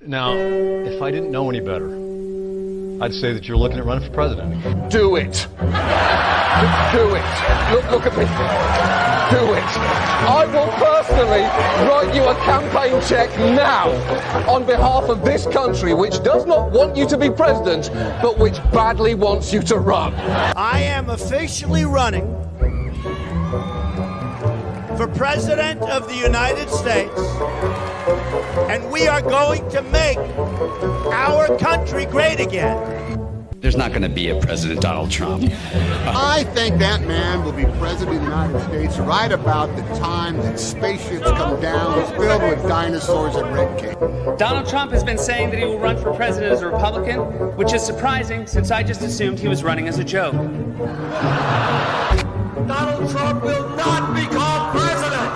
Now, if I didn't know any better, I'd say that you're looking at running for president. Do it. Do it. Look at me. Do it. I will personally write you a campaign check now on behalf of this country, which does not want you to be president, but which badly wants you to run. I am officially running for President of the United States, and we are going to make our country great again. There's not going to be a President Donald Trump. I think that man will be president of the United States right about the time that spaceships come down filled with dinosaurs and red cake. Donald Trump has been saying that he will run for president as a Republican, which is surprising since I just assumed he was running as a joke. Donald Trump will not become president.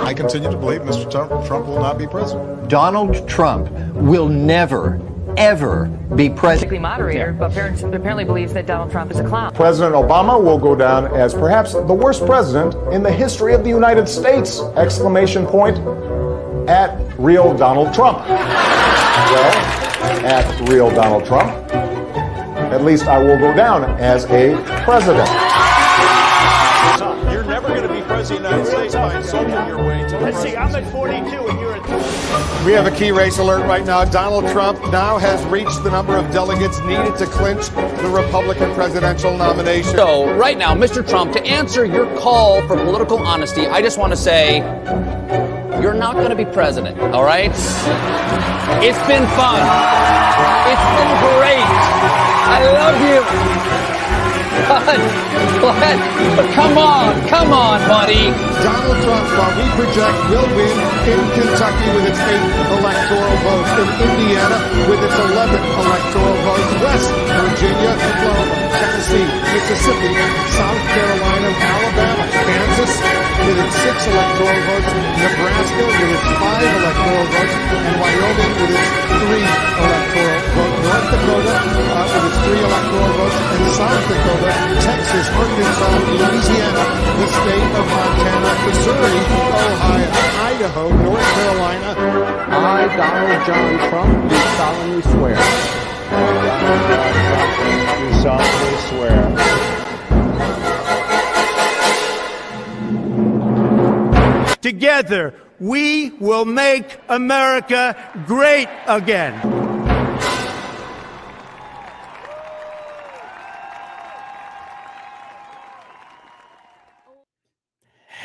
I continue to believe Mr. Trump will not be president. Donald Trump will never, ever be president. Moderator, but apparently believes that Donald Trump is a clown. President Obama will go down as perhaps the worst president in the history of the United States! Exclamation point at real Donald Trump. Well, at real Donald Trump, at least I will go down as a president. You're never going to be president of the United States by insulting your way to. Let's see, I'm at 42 and you're at 20. We have a key race alert right now. Donald Trump now has reached the number of delegates needed to clinch the Republican presidential nomination. So right now, Mr. Trump, to answer your call for political honesty, I just want to say you're not going to be president, all right? It's been fun. It's been great. I love you. But come on, buddy. Donald Trump, while we project, will win in Kentucky with its 8th electoral vote, in Indiana with its 11th electoral vote, West Virginia, Oklahoma, Tennessee, Mississippi, South Carolina, Alabama, Kansas with its 6 electoral votes, Nebraska with its 5 electoral votes, and Wyoming with its 3 electoral votes, North Dakota with its 3 electoral votes, and South Dakota, Texas, Arkansas, Louisiana, the state of Montana, Missouri, Ohio, Idaho, North Carolina. I, Donald John Trump, do solemnly swear. Do solemnly swear. Together, we will make America great again.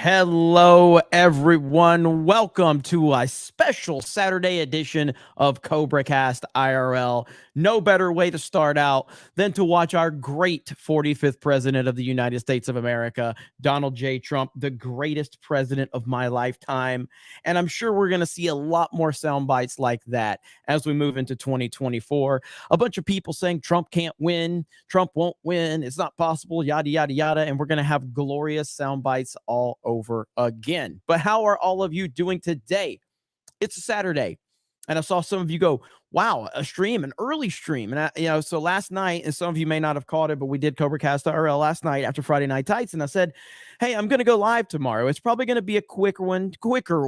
Hello, everyone. Welcome to a special Saturday edition of CobraCast IRL. No better way to start out than to watch our great 45th president of the United States of America, Donald J. Trump, the greatest president of my lifetime. And I'm sure we're going to see a lot more sound bites like that as we move into 2024. A bunch of people saying Trump can't win, Trump won't win, it's not possible, yada, yada, yada. And we're going to have glorious sound bites all over again. But how are all of you doing today? It's a Saturday, and I saw some of you go, wow, a stream, an early stream. And so last night, and some of you may not have caught it, but we did CobraCast IRL last night after Friday Night Tights, and I said, hey, I'm going to go live tomorrow. It's probably going to be a quicker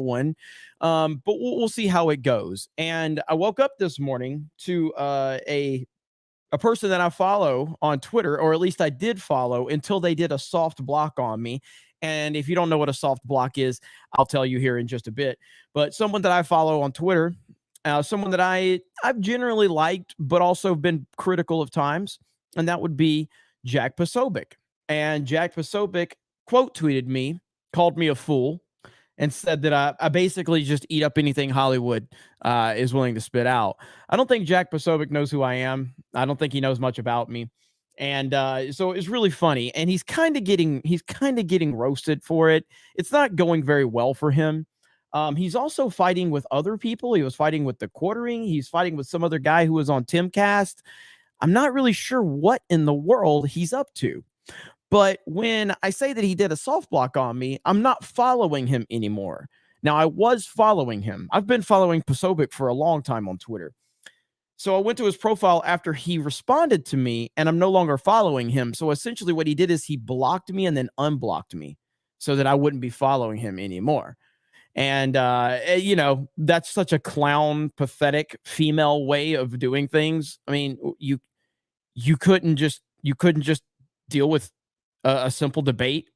one, but we'll see how it goes. And I woke up this morning to a person that I follow on Twitter, or at least I did follow until they did a soft block on me. And if you don't know what a soft block is, I'll tell you here in just a bit. But someone that I follow on Twitter, someone that I've generally liked, but also been critical of times, and that would be Jack Posobiec. And Jack Posobiec quote tweeted me, called me a fool, and said that I basically just eat up anything Hollywood is willing to spit out. I don't think Jack Posobiec knows who I am. I don't think he knows much about me. And so it's really funny, and he's kind of getting roasted for it. It's not going very well for him. He's also fighting with other people. He was fighting with the Quartering. He's fighting with some other guy who was on Timcast. I'm not really sure what in the world he's up to. But when I say that he did a soft block on me, I'm not following him anymore. Now, I was following him. I've been following Posobiec for a long time on Twitter. So I went to his profile after he responded to me, and I'm no longer following him. So essentially what he did is he blocked me and then unblocked me so that I wouldn't be following him anymore. And that's such a clown, pathetic female way of doing things. I mean, you couldn't just deal with a simple debate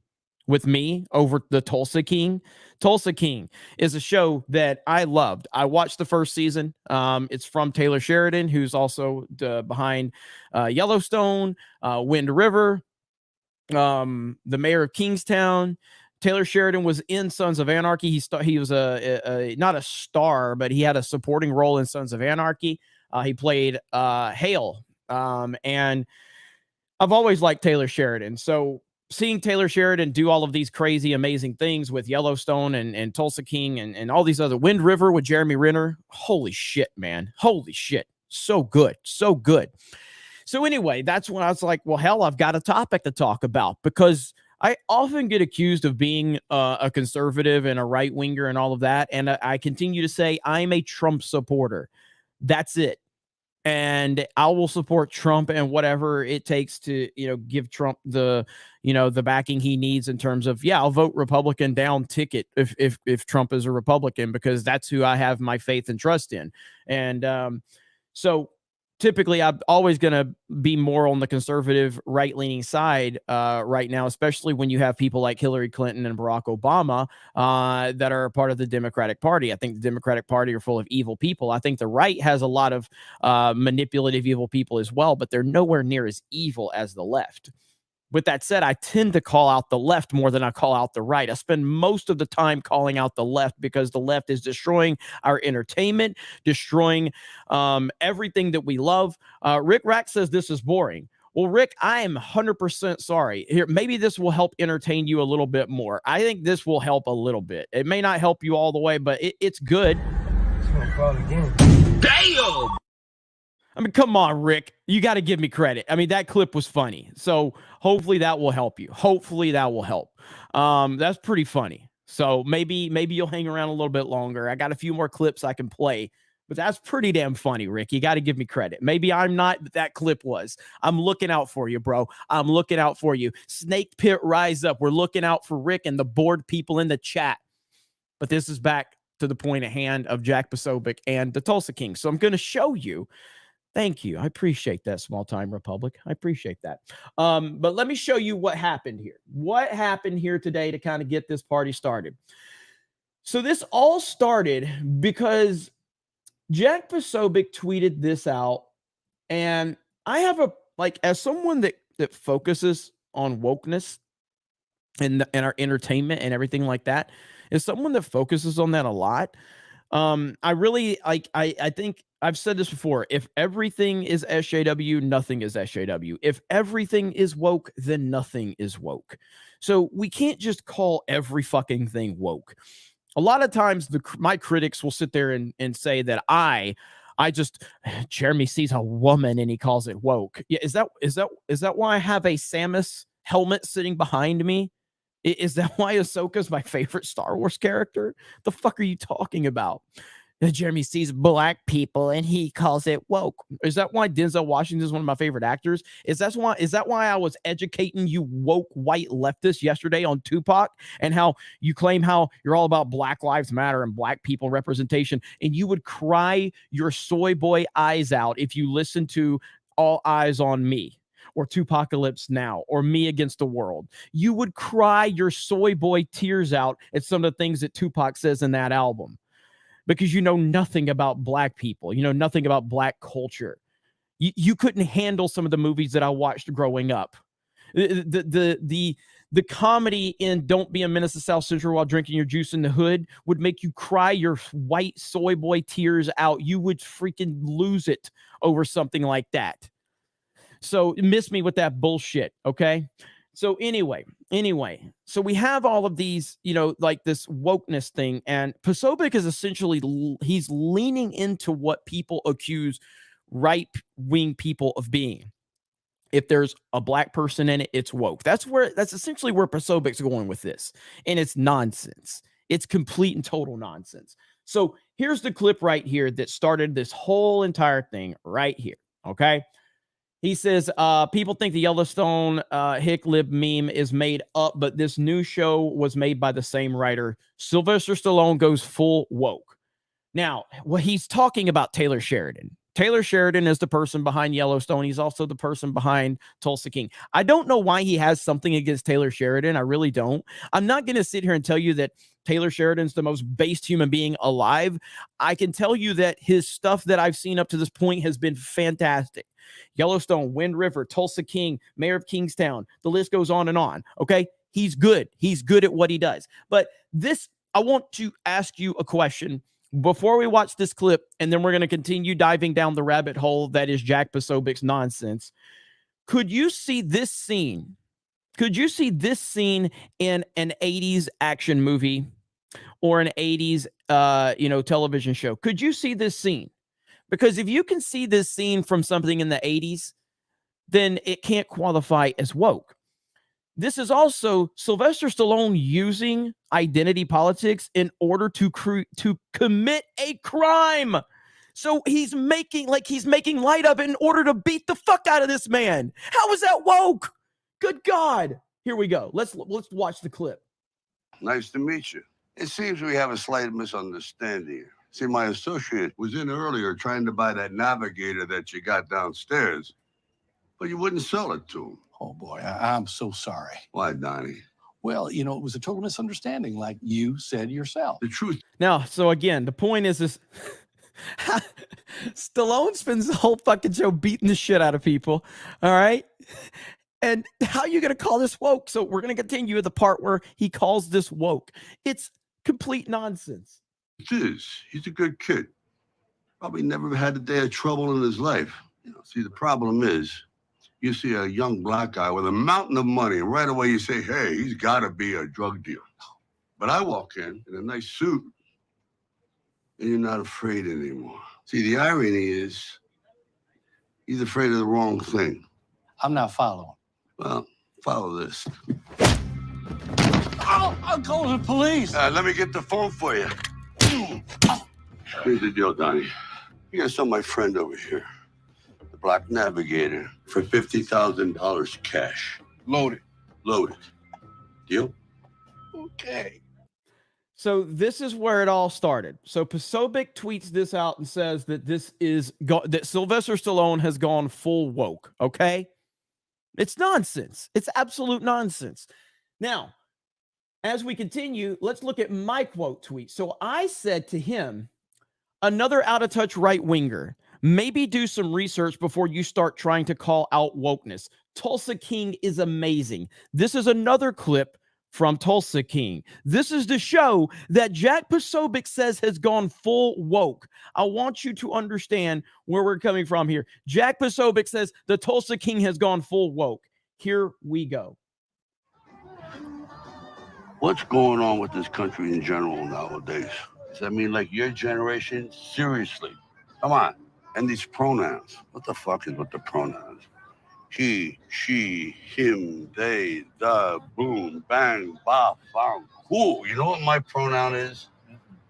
with me over the Tulsa King. Tulsa King is a show that I loved. I watched the first season. It's from Taylor Sheridan, who's also behind Yellowstone, Wind River, the mayor of Kingstown. Taylor Sheridan was in Sons of Anarchy. He was not a star, but he had a supporting role in Sons of Anarchy. He played Hale, and I've always liked Taylor Sheridan. So seeing Taylor Sheridan do all of these crazy, amazing things with Yellowstone and Tulsa King and all these other Wind River with Jeremy Renner. Holy shit, man. Holy shit. So good. So good. So anyway, that's when I was like, well, hell, I've got a topic to talk about, because I often get accused of being a conservative and a right winger and all of that. And I continue to say I'm a Trump supporter. That's it. And I will support Trump and whatever it takes to, give Trump the backing he needs in terms of, I'll vote Republican down ticket if Trump is a Republican, because that's who I have my faith and trust in. And so typically I'm always going to be more on the conservative right-leaning side right now, especially when you have people like Hillary Clinton and Barack Obama that are a part of the Democratic Party. I think the Democratic Party are full of evil people. I think the right has a lot of manipulative evil people as well, but they're nowhere near as evil as the left. With that said, I tend to call out the left more than I call out the right. I spend most of the time calling out the left because the left is destroying our entertainment, destroying everything that we love. Rick Rack says this is boring. Well, Rick, I am 100% sorry. Here, maybe this will help entertain you a little bit more. I think this will help a little bit. It may not help you all the way, but it's good. Damn! I mean, come on, Rick. You got to give me credit. I mean, that clip was funny. So hopefully that will help you. Hopefully that will help. That's pretty funny. So maybe you'll hang around a little bit longer. I got a few more clips I can play, but that's pretty damn funny, Rick. You got to give me credit. Maybe I'm not, but that clip was. I'm looking out for you, bro. I'm looking out for you. Snake Pit, rise up. We're looking out for Rick and the bored people in the chat. But this is back to the point at hand of Jack Posobiec and the Tulsa King. So I'm going to show you. Thank you. I appreciate that, small time Republic. I appreciate that. But let me show you what happened here. What happened here today to kind of get this party started. So this all started because Jack Posobiec tweeted this out. And I have as someone that focuses on wokeness and our entertainment and everything like that, as someone that focuses on that a lot, I really I think I've said this before. If everything is SJW, nothing is SJW. If everything is woke, then nothing is woke. So we can't just call every fucking thing woke. A lot of times my critics will sit there and say that I just Jeremy sees a woman and he calls it woke. Yeah, is that why I have a Samus helmet sitting behind me? Is that why Ahsoka's my favorite Star Wars character? The fuck are you talking about? Jeremy sees black people and he calls it woke. Is that why Denzel Washington is one of my favorite actors? Is that why I was educating you woke white leftists yesterday on Tupac and how you claim how you're all about Black Lives Matter and black people representation, and you would cry your soy boy eyes out if you listen to All Eyes on Me or Tupacalypse Now or Me Against the World. You would cry your soy boy tears out at some of the things that Tupac says in that album, because you know nothing about black people. You know nothing about black culture. You couldn't handle some of the movies that I watched growing up. The comedy in Don't Be a Menace to South Central While Drinking Your Juice in the Hood would make you cry your white soy boy tears out. You would freaking lose it over something like that. So miss me with that bullshit, okay? So anyway, so we have all of these, like this wokeness thing, and Posobiec is essentially, he's leaning into what people accuse right-wing people of being. If there's a black person in it, it's woke. That's essentially where Posobiec's going with this. And it's nonsense. It's complete and total nonsense. So here's the clip right here that started this whole entire thing right here, okay? He says, people think the Yellowstone hick lib meme is made up, but this new show was made by the same writer. Sylvester Stallone goes full woke. Now, what he's talking about Taylor Sheridan. Taylor Sheridan is the person behind Yellowstone. He's also the person behind Tulsa King. I don't know why he has something against Taylor Sheridan. I really don't. I'm not going to sit here and tell you that Taylor Sheridan's the most based human being alive. I can tell you that his stuff that I've seen up to this point has been fantastic. Yellowstone, Wind River, Tulsa King, Mayor of Kingstown. The list goes on and on. Okay. He's good. He's good at what he does. But this, I want to ask you a question before we watch this clip, and then we're going to continue diving down the rabbit hole that is Jack Posobiec's nonsense. Could you see this scene? Could you see this scene in an 80s action movie or an 80s television show? Could you see this scene? Because if you can see this scene from something in the 80s, then it can't qualify as woke. This is also Sylvester Stallone using identity politics in order to commit a crime. So he's making light of it in order to beat the fuck out of this man. How is that woke? Good God. Here we go. Let's watch the clip. Nice to meet you. It seems we have a slight misunderstanding. See, my associate was in earlier trying to buy that Navigator that you got downstairs, but you wouldn't sell it to him. Oh, boy, I'm so sorry. Why, Donnie? Well, it was a total misunderstanding, like you said yourself. The truth. Now, so again, the point is Stallone spends the whole fucking show beating the shit out of people, all right? And how are you going to call this woke? So we're going to continue with the part where he calls this woke. It's complete nonsense. It is. He's a good kid. Probably never had a day of trouble in his life. See, the problem is, you see a young black guy with a mountain of money, and right away you say, hey, he's got to be a drug dealer. But I walk in a nice suit, and you're not afraid anymore. See, the irony is, he's afraid of the wrong thing. I'm not following. Well, follow this. Oh, I'll call the police. Let me get the phone for you. Here's the deal, Donnie. You gotta sell my friend over here, the Black Navigator, for $50,000 cash. Loaded. Loaded. Deal? Okay. So this is where it all started. So Posobiec tweets this out and says that that Sylvester Stallone has gone full woke. Okay. It's nonsense. It's absolute nonsense. Now, as we continue, let's look at my quote tweet. So I said to him, another out-of-touch right-winger, maybe do some research before you start trying to call out wokeness. Tulsa King is amazing. This is another clip from Tulsa King. This is the show that Jack Posobiec says has gone full woke. I want you to understand where we're coming from here. Jack Posobiec says the Tulsa King has gone full woke. Here we go. What's going on with this country in general nowadays? Does that mean like your generation? Seriously. Come on. And these pronouns. What the fuck is with the pronouns? He, she, him, they, the, boom, bang, bop, bang, cool. You know what my pronoun is?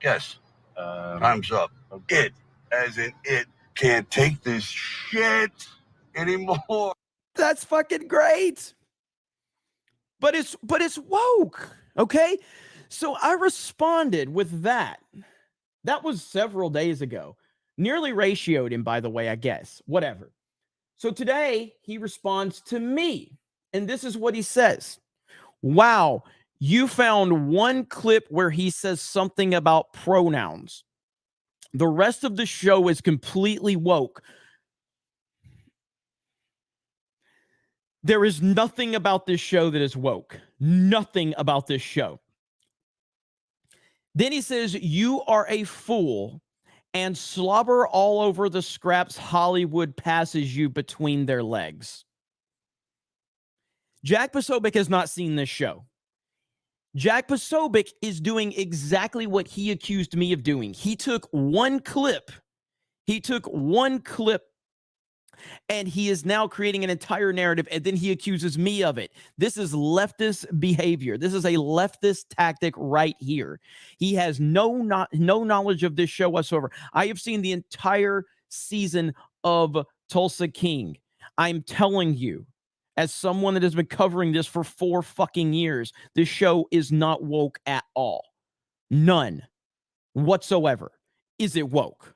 Guess. Time's up. It, as in it, can't take this shit anymore. That's fucking great. But it's woke. Okay. So I responded with that. That was several days ago. Nearly ratioed him, by the way, I guess. Whatever. So today he responds to me, and this is what he says. Wow, you found one clip where he says something about pronouns. The rest of the show is completely woke. There is nothing about this show that is woke. Nothing about this show. Then he says, you are a fool, and slobber all over the scraps Hollywood passes you between their legs. Jack Posobiec has not seen this show. Jack Posobiec is doing exactly what he accused me of doing. He took one clip. And he is now creating an entire narrative, and then he accuses me of it. This is leftist behavior. This is a leftist tactic right here. He has no knowledge of this show whatsoever. I have seen the entire season of Tulsa King. I'm telling you, as someone that has been covering this for 4 fucking years, this show is not woke at all. None whatsoever. Is it woke?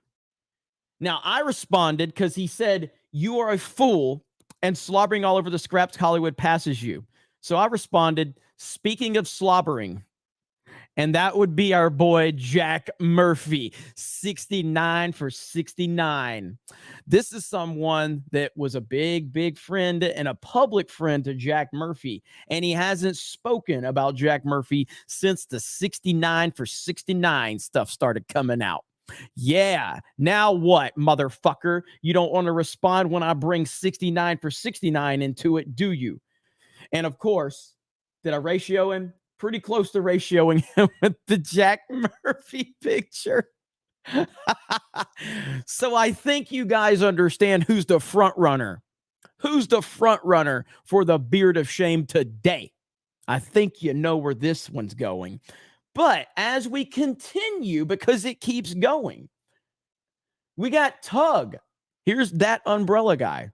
Now, I responded because he said, you are a fool and slobbering all over the scraps Hollywood passes you. So I responded, speaking of slobbering, and that would be our boy Jack Murphy, 69 for 69. This is someone that was a big friend and a public friend to Jack Murphy, and he hasn't spoken about Jack Murphy since the 69 for 69 stuff started coming out. Yeah, now what, motherfucker? You don't want to respond when I bring 69 for 69 into it, do you? And of course, did I ratio him? Pretty close to ratioing him with the Jack Murphy picture. So I think you guys understand who's the front runner. Who's the front runner for the beard of shame today? I think you know where this one's going. But as we continue, because it keeps going, we got Tug. Here's that umbrella guy.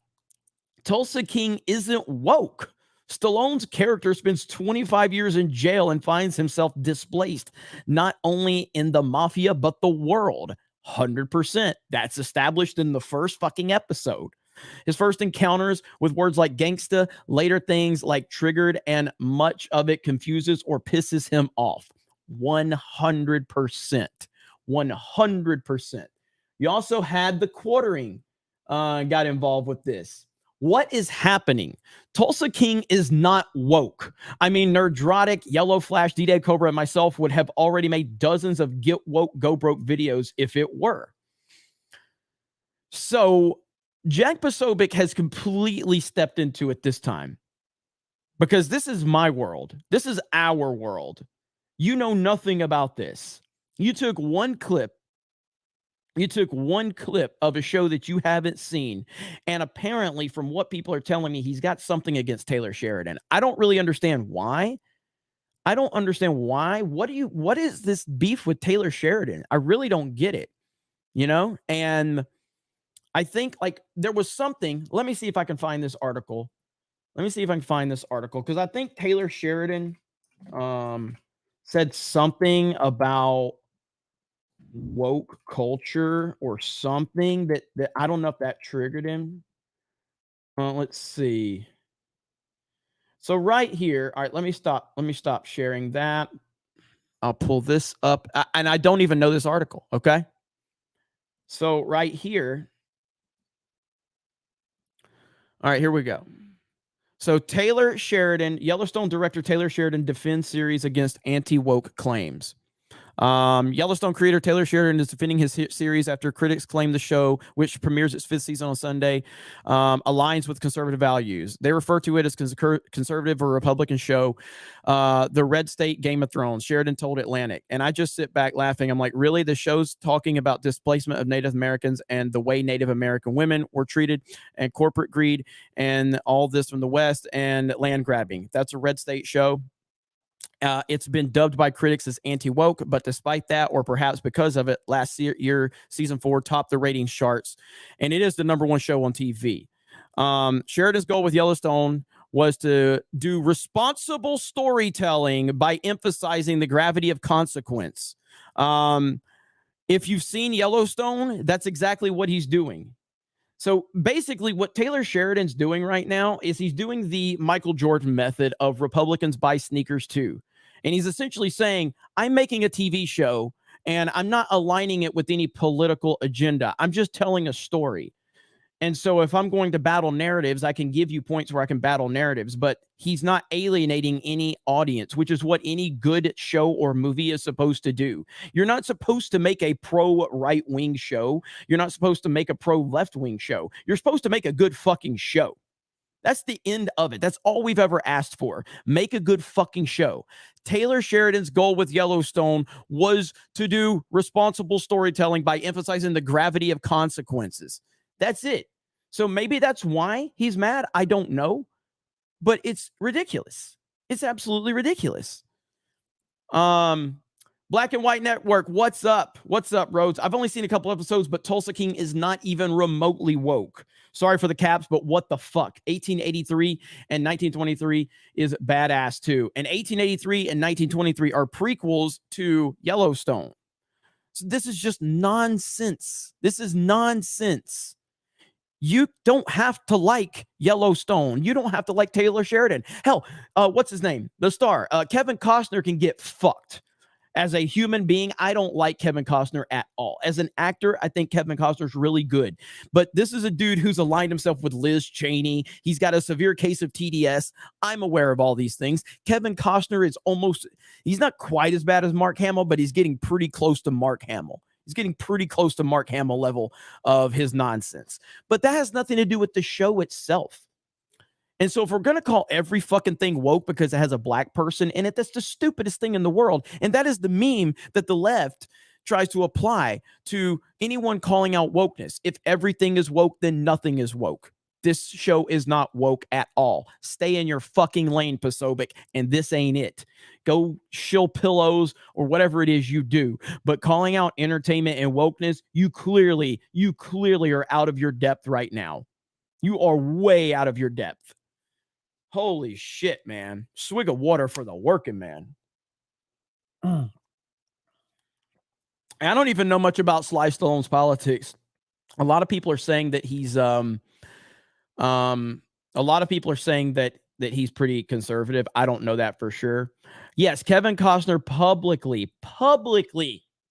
Tulsa King isn't woke. Stallone's character spends 25 years in jail and finds himself displaced, not only in the mafia, but the world. 100%. That's established in the first fucking episode. His first encounters with words like gangsta, later things like triggered, and much of it confuses or pisses him off. 100%. 100%. You also had the quartering got involved with this. What is happening? Tulsa King is not woke. I mean, Nerdrotic, Yellow Flash, D-Day Cobra, and myself would have already made dozens of Get Woke, Go Broke videos if it were. So Jack Posobiec has completely stepped into it this time. Because this is my world. This is our world. You know nothing about this. You took one clip of a show that you haven't seen, and apparently, from what people are telling me, he's got something against Taylor Sheridan. I don't really understand why. What is this beef with Taylor Sheridan? I really don't get it, you know? And I think, like, there was something. Let me see if I can find this article. Because I think Taylor Sheridan said something about woke culture or something that I don't know if that triggered him. Let's see. So right here, all right, let me stop sharing that. I'll pull this up, and I don't even know this article, okay? So right here. All right, here we go. So Taylor Sheridan, Yellowstone director Taylor Sheridan defends series against anti-woke claims. Yellowstone creator Taylor Sheridan is defending his series after critics claim the show, which premieres its 5th season on Sunday, aligns with conservative values. They refer to it as conservative or Republican show, the red state Game of Thrones, Sheridan told Atlantic. And I just sit back laughing. I'm like, really? The show's talking about displacement of Native Americans and the way Native American women were treated and corporate greed and all this from the West and land grabbing. That's a red state show. It's been dubbed by critics as anti-woke, but despite that, or perhaps because of it, last year, season 4 topped the ratings charts, and it is the #1 show on TV. Sheridan's goal with Yellowstone was to do responsible storytelling by emphasizing the gravity of consequence. If you've seen Yellowstone, that's exactly what he's doing. So basically what Taylor Sheridan's doing right now is he's doing the Michael Jordan method of Republicans buy sneakers too. And he's essentially saying, I'm making a TV show and I'm not aligning it with any political agenda. I'm just telling a story. And so if I'm going to battle narratives, I can give you points where I can battle narratives, but he's not alienating any audience, which is what any good show or movie is supposed to do. You're not supposed to make a pro right-wing show. You're not supposed to make a pro left-wing show. You're supposed to make a good fucking show. That's the end of it. That's all we've ever asked for. Make a good fucking show. Taylor Sheridan's goal with Yellowstone was to do responsible storytelling by emphasizing the gravity of consequences. That's it. So maybe that's why he's mad. I don't know. But it's ridiculous. It's absolutely ridiculous. Black and White Network, what's up? What's up, Rhodes? I've only seen a couple episodes, but Tulsa King is not even remotely woke. Sorry for the caps, but what the fuck? 1883 and 1923 is badass too. And 1883 and 1923 are prequels to Yellowstone. So this is just nonsense. This is nonsense. You don't have to like Yellowstone. You don't have to like Taylor Sheridan. Hell, what's his name? The star. Kevin Costner can get fucked. As a human being, I don't like Kevin Costner at all. As an actor, I think Kevin Costner's really good. But this is a dude who's aligned himself with Liz Cheney. He's got a severe case of TDS. I'm aware of all these things. Kevin Costner is he's not quite as bad as Mark Hamill, but he's getting pretty close to Mark Hamill. He's getting pretty close to Mark Hamill level of his nonsense. But that has nothing to do with the show itself. And so if we're going to call every fucking thing woke because it has a black person in it, that's the stupidest thing in the world. And that is the meme that the left tries to apply to anyone calling out wokeness. If everything is woke, then nothing is woke. This show is not woke at all. Stay in your fucking lane, Posobiec, and this ain't it. Go shill pillows or whatever it is you do. But calling out entertainment and wokeness, you clearly are out of your depth right now. You are way out of your depth. Holy shit, man. Swig of water for the working man. I don't even know much about Sly Stallone's politics. A lot of people are saying that he's a lot of people are saying that he's pretty conservative. I don't know that for sure. Yes, Kevin Costner publicly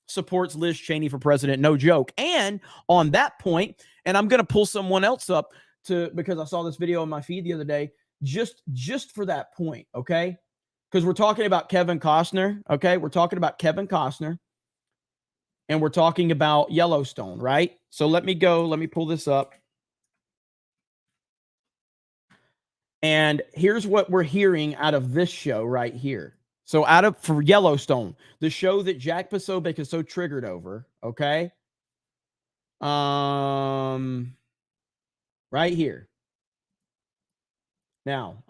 supports Liz Cheney for president. No joke. And on that point, and I'm going to pull someone else up because I saw this video on my feed the other day. Just for that point, okay? Because we're talking about Kevin Costner, okay? We're talking about Kevin Costner, and we're talking about Yellowstone, right? So let me pull this up. And here's what we're hearing out of this show right here. So for Yellowstone, the show that Jack Posobiec is so triggered over, okay? Right here. Now,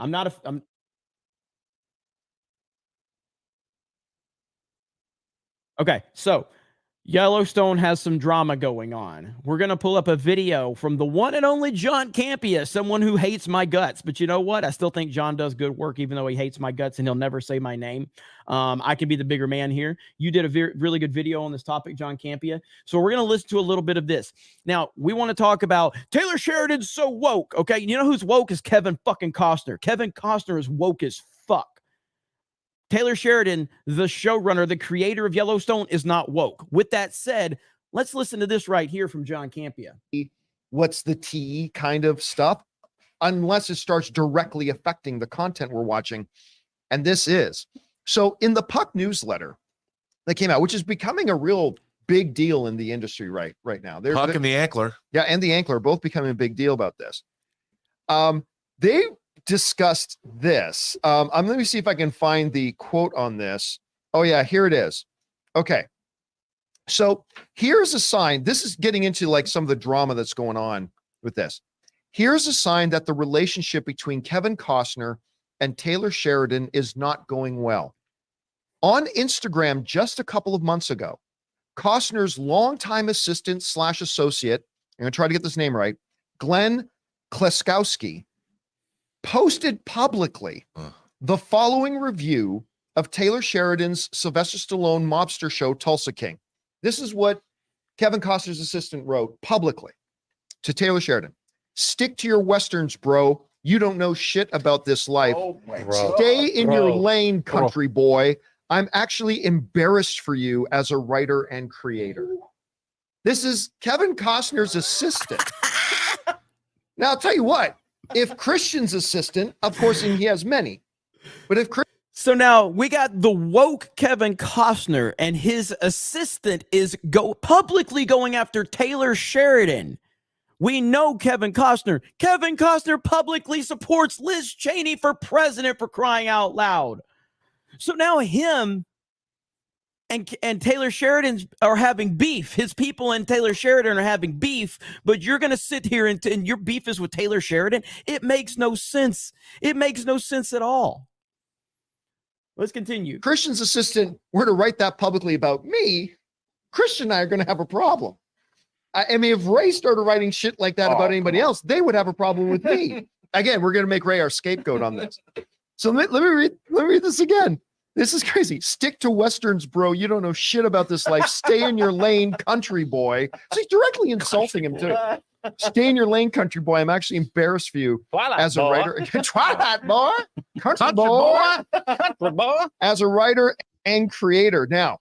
okay, so Yellowstone has some drama going on. We're going to pull up a video from the one and only John Campea, someone who hates my guts. But you know what? I still think John does good work, even though he hates my guts and he'll never say my name. I can be the bigger man here. You did a really good video on this topic, John Campea. So we're going to listen to a little bit of this. Now, we want to talk about Taylor Sheridan's so woke, okay? You know who's woke is Kevin fucking Costner. Kevin Costner is woke as fuck. Taylor Sheridan, the showrunner, the creator of Yellowstone, is not woke. With that said, let's listen to this right here from John Campea. What's the TE kind of stuff, unless it starts directly affecting the content we're watching. And this is. So in the Puck newsletter that came out, which is becoming a real big deal in the industry right now. Puck and the Ankler. Yeah, and the Ankler both becoming a big deal about this. They discussed this. Let me see if I can find the quote on this. Oh yeah, here it is. Okay. So here's a sign. This is getting into like some of the drama that's going on with this. Here's a sign that the relationship between Kevin Costner and Taylor Sheridan is not going well. On Instagram just a couple of months ago, Costner's longtime assistant / associate, I'm going to try to get this name right, Glenn Kleskowski, posted publicly the following review of Taylor Sheridan's Sylvester Stallone mobster show, Tulsa King. This is what Kevin Costner's assistant wrote publicly to Taylor Sheridan. Stick to your Westerns, bro. You don't know shit about this life. Oh Stay in your lane, country boy. I'm actually embarrassed for you as a writer and creator. This is Kevin Costner's assistant. Now, I'll tell you what, if Christian's assistant, of course, and he has many, but if so now we got the woke Kevin Costner and his assistant is publicly going after Taylor Sheridan. We know Kevin Costner. Kevin Costner publicly supports Liz Cheney for president, for crying out loud. So now him and Taylor Sheridan are having beef. His people and Taylor Sheridan are having beef, but you're going to sit here and your beef is with Taylor Sheridan? It makes no sense. It makes no sense at all. Let's continue. Christian's assistant were to write that publicly about me, Christian and I are going to have a problem. I mean, if Ray started writing shit like that about anybody else, they would have a problem with me. Again, we're going to make Ray our scapegoat on this. So let me read this again. This is crazy. Stick to Westerns, bro. You don't know shit about this life. Stay in your lane, country boy. So he's directly insulting him too. Stay in your lane, country boy. I'm actually embarrassed for you as a writer. Twilight boy, country boy, country boy. As a writer and creator. Now,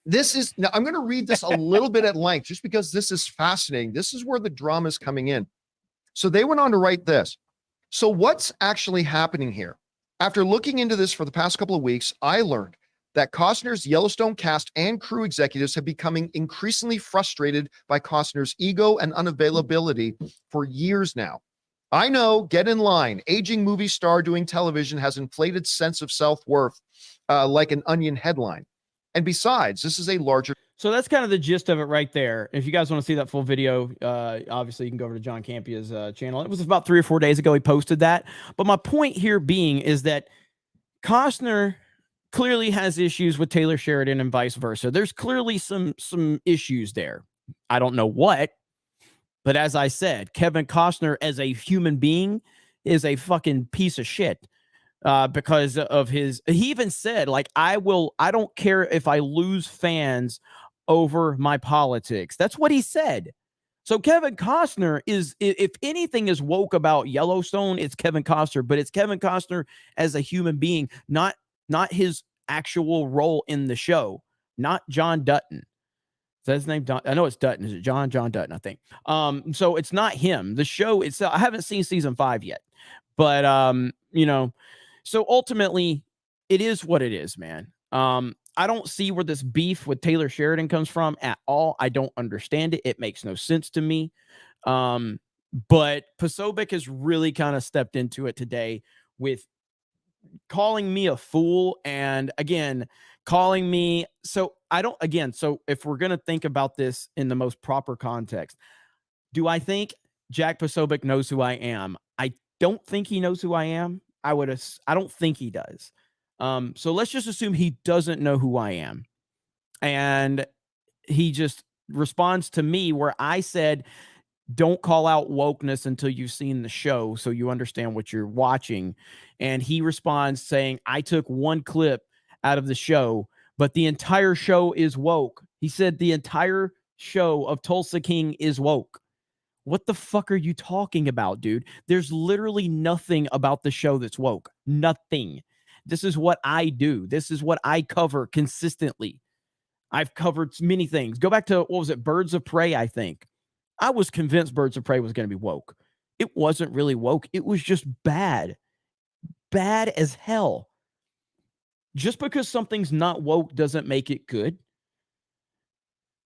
I'm going to read this a little bit at length just because this is fascinating. This is where the drama is coming in. So they went on to write this. So what's actually happening here? After looking into this for the past couple of weeks, I learned that Costner's Yellowstone cast and crew executives have becoming increasingly frustrated by Costner's ego and unavailability for years now. I know, get in line. Aging movie star doing television has inflated sense of self-worth like an Onion headline. And besides, this is a larger... So that's kind of the gist of it right there. If you guys want to see that full video, obviously you can go over to John Campia's channel. It was about 3 or 4 days ago he posted that. But my point here being is that Costner clearly has issues with Taylor Sheridan and vice versa. There's clearly some issues there. I don't know what, but as I said, Kevin Costner as a human being is a fucking piece of shit. Because of he even said, like, I don't care if I lose fans over my politics. That's what he said. So Kevin Costner is, if anything is woke about Yellowstone, it's Kevin Costner, but it's Kevin Costner as a human being, not his actual role in the show, not John Dutton. Is that his name? I know it's Dutton. Is it John Dutton, I think. So it's not him. The show itself, I haven't seen season 5 yet, but so ultimately it is what it is, man. I don't see where this beef with Taylor Sheridan comes from at all. I don't understand it. It makes no sense to me. But Posobiec has really kind of stepped into it today with calling me a fool. And again, calling me. So if we're going to think about this in the most proper context, do I think Jack Posobiec knows who I am? I don't think he knows who I am. I don't think he does. So let's just assume he doesn't know who I am. And he just responds to me where I said, don't call out wokeness until you've seen the show so you understand what you're watching. And he responds saying, I took one clip out of the show, but the entire show is woke. He said the entire show of Tulsa King is woke. What the fuck are you talking about, dude? There's literally nothing about the show that's woke. Nothing. This is what I do. This is what I cover consistently. I've covered many things. Go back to, what was it? Birds of Prey, I think. I was convinced Birds of Prey was going to be woke. It wasn't really woke. It was just bad. Bad as hell. Just because something's not woke doesn't make it good.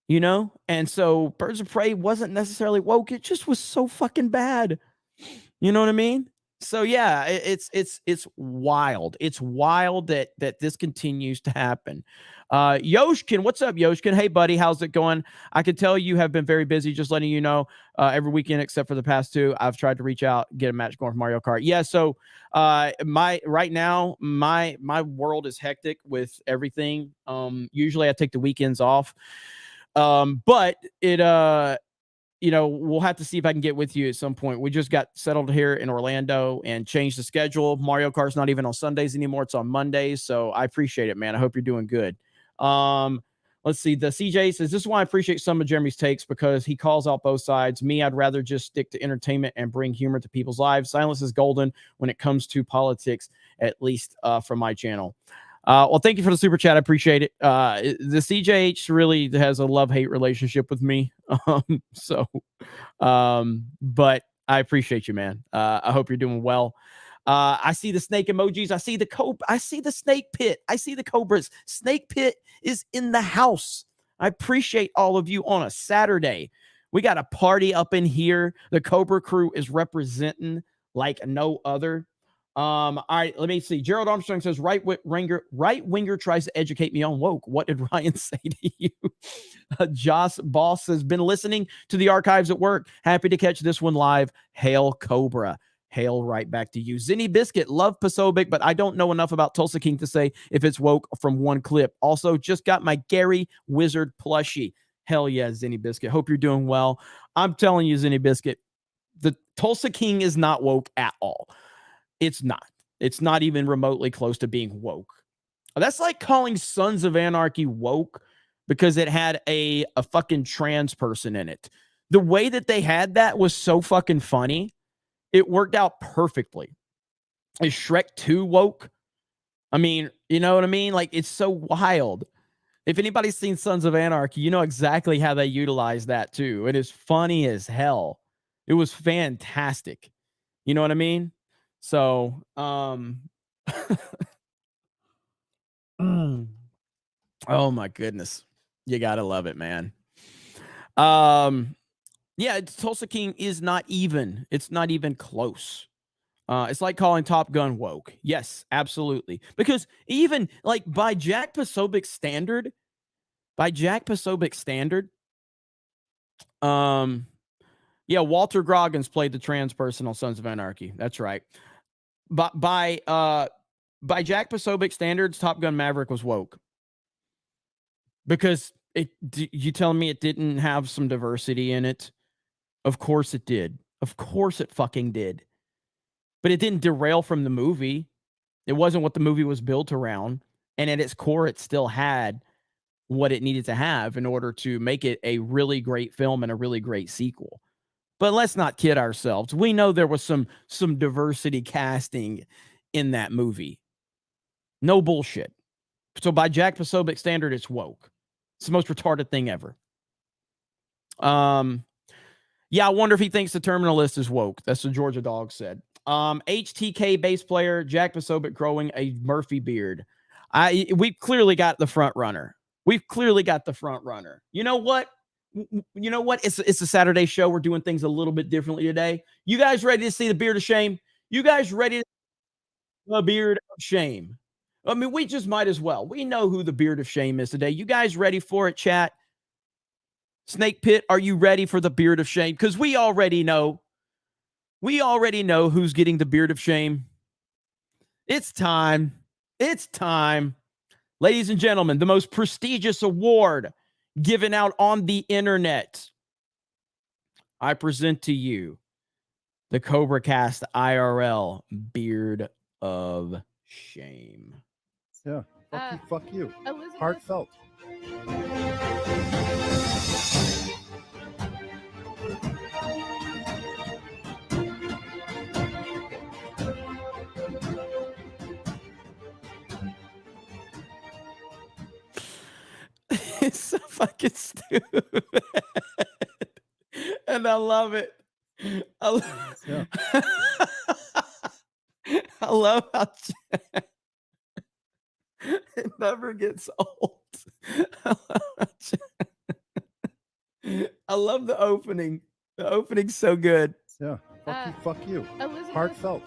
You know? And so Birds of Prey wasn't necessarily woke. It just was so fucking bad. You know what I mean? So yeah, it's wild. It's wild that this continues to happen. Yoshkin, what's up, Yoshkin? Hey, buddy, how's it going? I can tell you have been very busy. Just letting you know, every weekend except for the past 2, I've tried to reach out, get a match going for Mario Kart. Yeah, so right now my world is hectic with everything. Usually I take the weekends off, but it we'll have to see if I can get with you at some point. We just got settled here in Orlando and changed the schedule. Mario Kart's not even on Sundays anymore. It's on Mondays. So I appreciate it, man. I hope you're doing good. Let's see. The CJ says, this is why I appreciate some of Jeremy's takes, because he calls out both sides. Me, I'd rather just stick to entertainment and bring humor to people's lives. Silence is golden when it comes to politics, at least from my channel. Well, thank you for the super chat. I appreciate it. The CJH really has a love-hate relationship with me. But I appreciate you, man. I hope you're doing well. I see the snake emojis. I see the snake pit. I see the cobras. Snake pit is in the house. I appreciate all of you on a Saturday. We got a party up in here. The Cobra crew is representing like no other. All right, let me see. Gerald Armstrong says, right winger tries to educate me on woke. What did Ryan say to you? Joss Boss has been listening to the archives at work. Happy to catch this one live. Hail Cobra. Hail right back to you. Zinni Biscuit, love Posobiec, but I don't know enough about Tulsa King to say if it's woke from one clip. Also, just got my Gary Wizard plushie. Hell yeah, Zinny Biscuit. Hope you're doing well. I'm telling you, Zinny Biscuit, the Tulsa King is not woke at all. It's not. It's not even remotely close to being woke. That's like calling Sons of Anarchy woke because it had a fucking trans person in it. The way that they had that was so fucking funny. It worked out perfectly. Is Shrek 2 woke? I mean, you know what I mean? Like, it's so wild. If anybody's seen Sons of Anarchy, you know exactly how they utilize that too. It is funny as hell. It was fantastic. You know what I mean? So, oh my goodness. You gotta love it, man. Yeah, Tulsa King is not even. It's not even close. It's like calling Top Gun woke. Yes, absolutely. Because even like by Jack Posobiec standard, yeah, Walter Goggins played the trans person on Sons of Anarchy. That's right. But by Jack Posobiec standards, Top Gun Maverick was woke. Because you telling me it didn't have some diversity in it? Of course it did. Of course it fucking did. But it didn't derail from the movie. It wasn't what the movie was built around. And at its core, it still had what it needed to have in order to make it a really great film and a really great sequel. But let's not kid ourselves. We know there was some diversity casting in that movie. No bullshit. So by Jack Posobiec standard, it's woke. It's the most retarded thing ever. Yeah, I wonder if he thinks the Terminalist is woke. That's what Georgia Dog said. HTK bass player Jack Posobiec growing a Murphy beard. We've clearly got the front runner. We've clearly got the front runner. You know what? It's a Saturday show. We're doing things a little bit differently today. You guys ready to see the beard of shame? You guys ready to see the beard of shame? I mean, we just might as well. We know who the beard of shame is today. You guys ready for it, chat? Snake Pit, are you ready for the beard of shame? Because we already know. We already know who's getting the beard of shame. It's time. It's time. Ladies and gentlemen, the most prestigious award given out on the internet. I present to you the CobraCast IRL Beard of Shame. Yeah. Fuck you. Elizabeth. Heartfelt. It's so fucking stupid. And I love it. I love how it never gets old. I love the opening. The opening's so good. Yeah. Fuck you. Elizabeth. Heartfelt.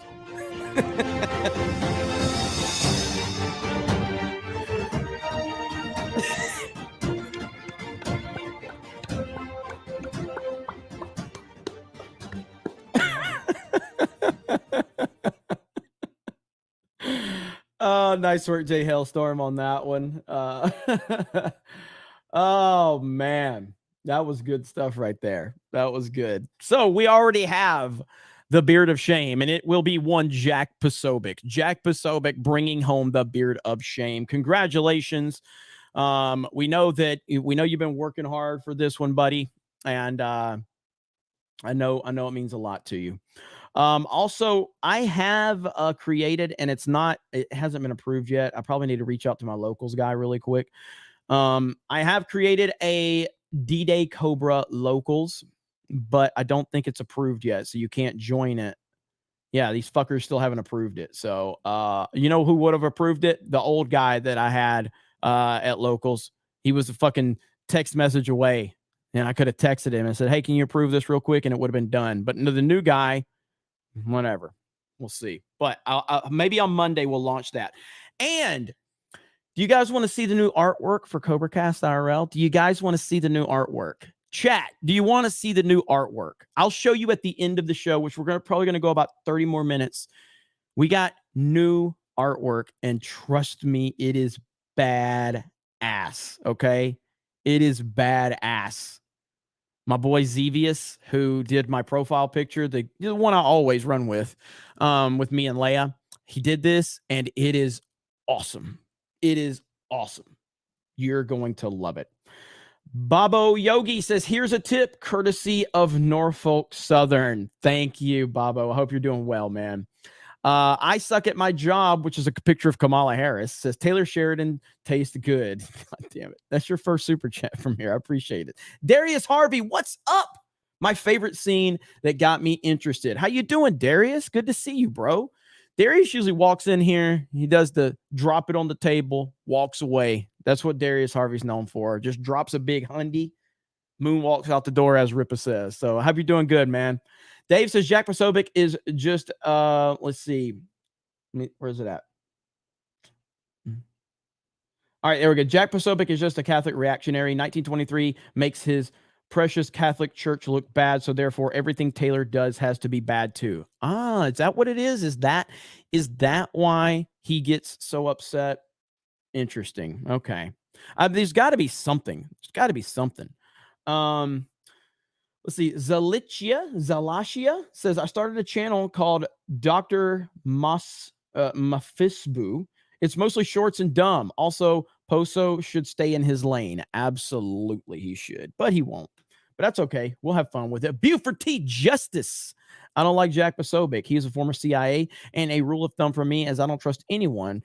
Oh, nice work, Jay Hailstorm, on that one. Oh, man. That was good stuff right there. That was good. So we already have the beard of shame, and it will be one Jack Posobiec. Jack Posobiec bringing home the beard of shame. Congratulations. We know you've been working hard for this one, buddy. And I know it means a lot to you. Also, I have created, and it hasn't been approved yet. I probably need to reach out to my locals guy really quick. I have created a D-Day Cobra locals, but I don't think it's approved yet, so you can't join it. Yeah, these fuckers still haven't approved it. So, you know who would have approved it? The old guy that I had at locals. He was a fucking text message away, and I could have texted him and said, "Hey, can you approve this real quick?" And it would have been done. But the new guy, whatever, we'll see. But maybe on Monday we'll launch that. And do you guys want to see the new artwork for CobraCast IRL? Do you guys want to see the new artwork? Chat, do you want to see the new artwork? I'll show you at the end of the show, which we're probably going to go about 30 more minutes. We got new artwork, and trust me, it is bad ass. Okay, It is badass. My boy Zevius, who did my profile picture, the one I always run with me and Leia, he did this, and it is awesome. It is awesome. You're going to love it. Babo Yogi says, here's a tip courtesy of Norfolk Southern. Thank you, Babo. I hope you're doing well, man. I suck at my job, which is a picture of Kamala Harris. Says Taylor Sheridan tastes good. God damn it. That's your first super chat from here. I appreciate it. Darius Harvey, what's up? My favorite scene that got me interested. How you doing, Darius? Good to see you, bro. Darius usually walks in here. He does the drop it on the table, walks away. That's what Darius Harvey's known for. Just drops a big hundy, moonwalks out the door, as Ripa says. So I hope you're doing good, man. Dave says Jack Posobiec is just, let's see. Where is it at? All right, there we go. Jack Posobiec is just a Catholic reactionary. 1923 makes his precious Catholic Church look bad, so therefore everything Taylor does has to be bad too. Ah, is that what it is? Is that why he gets so upset? Interesting. Okay. There's got to be something. There's got to be something. Let's see. Zalashia says, I started a channel called Dr. Mafisbu. It's mostly shorts and dumb. Also, Poso should stay in his lane. Absolutely, he should, but he won't. But that's okay. We'll have fun with it. Buford T. Justice. I don't like Jack Posobiec. He is a former CIA, and a rule of thumb for me is I don't trust anyone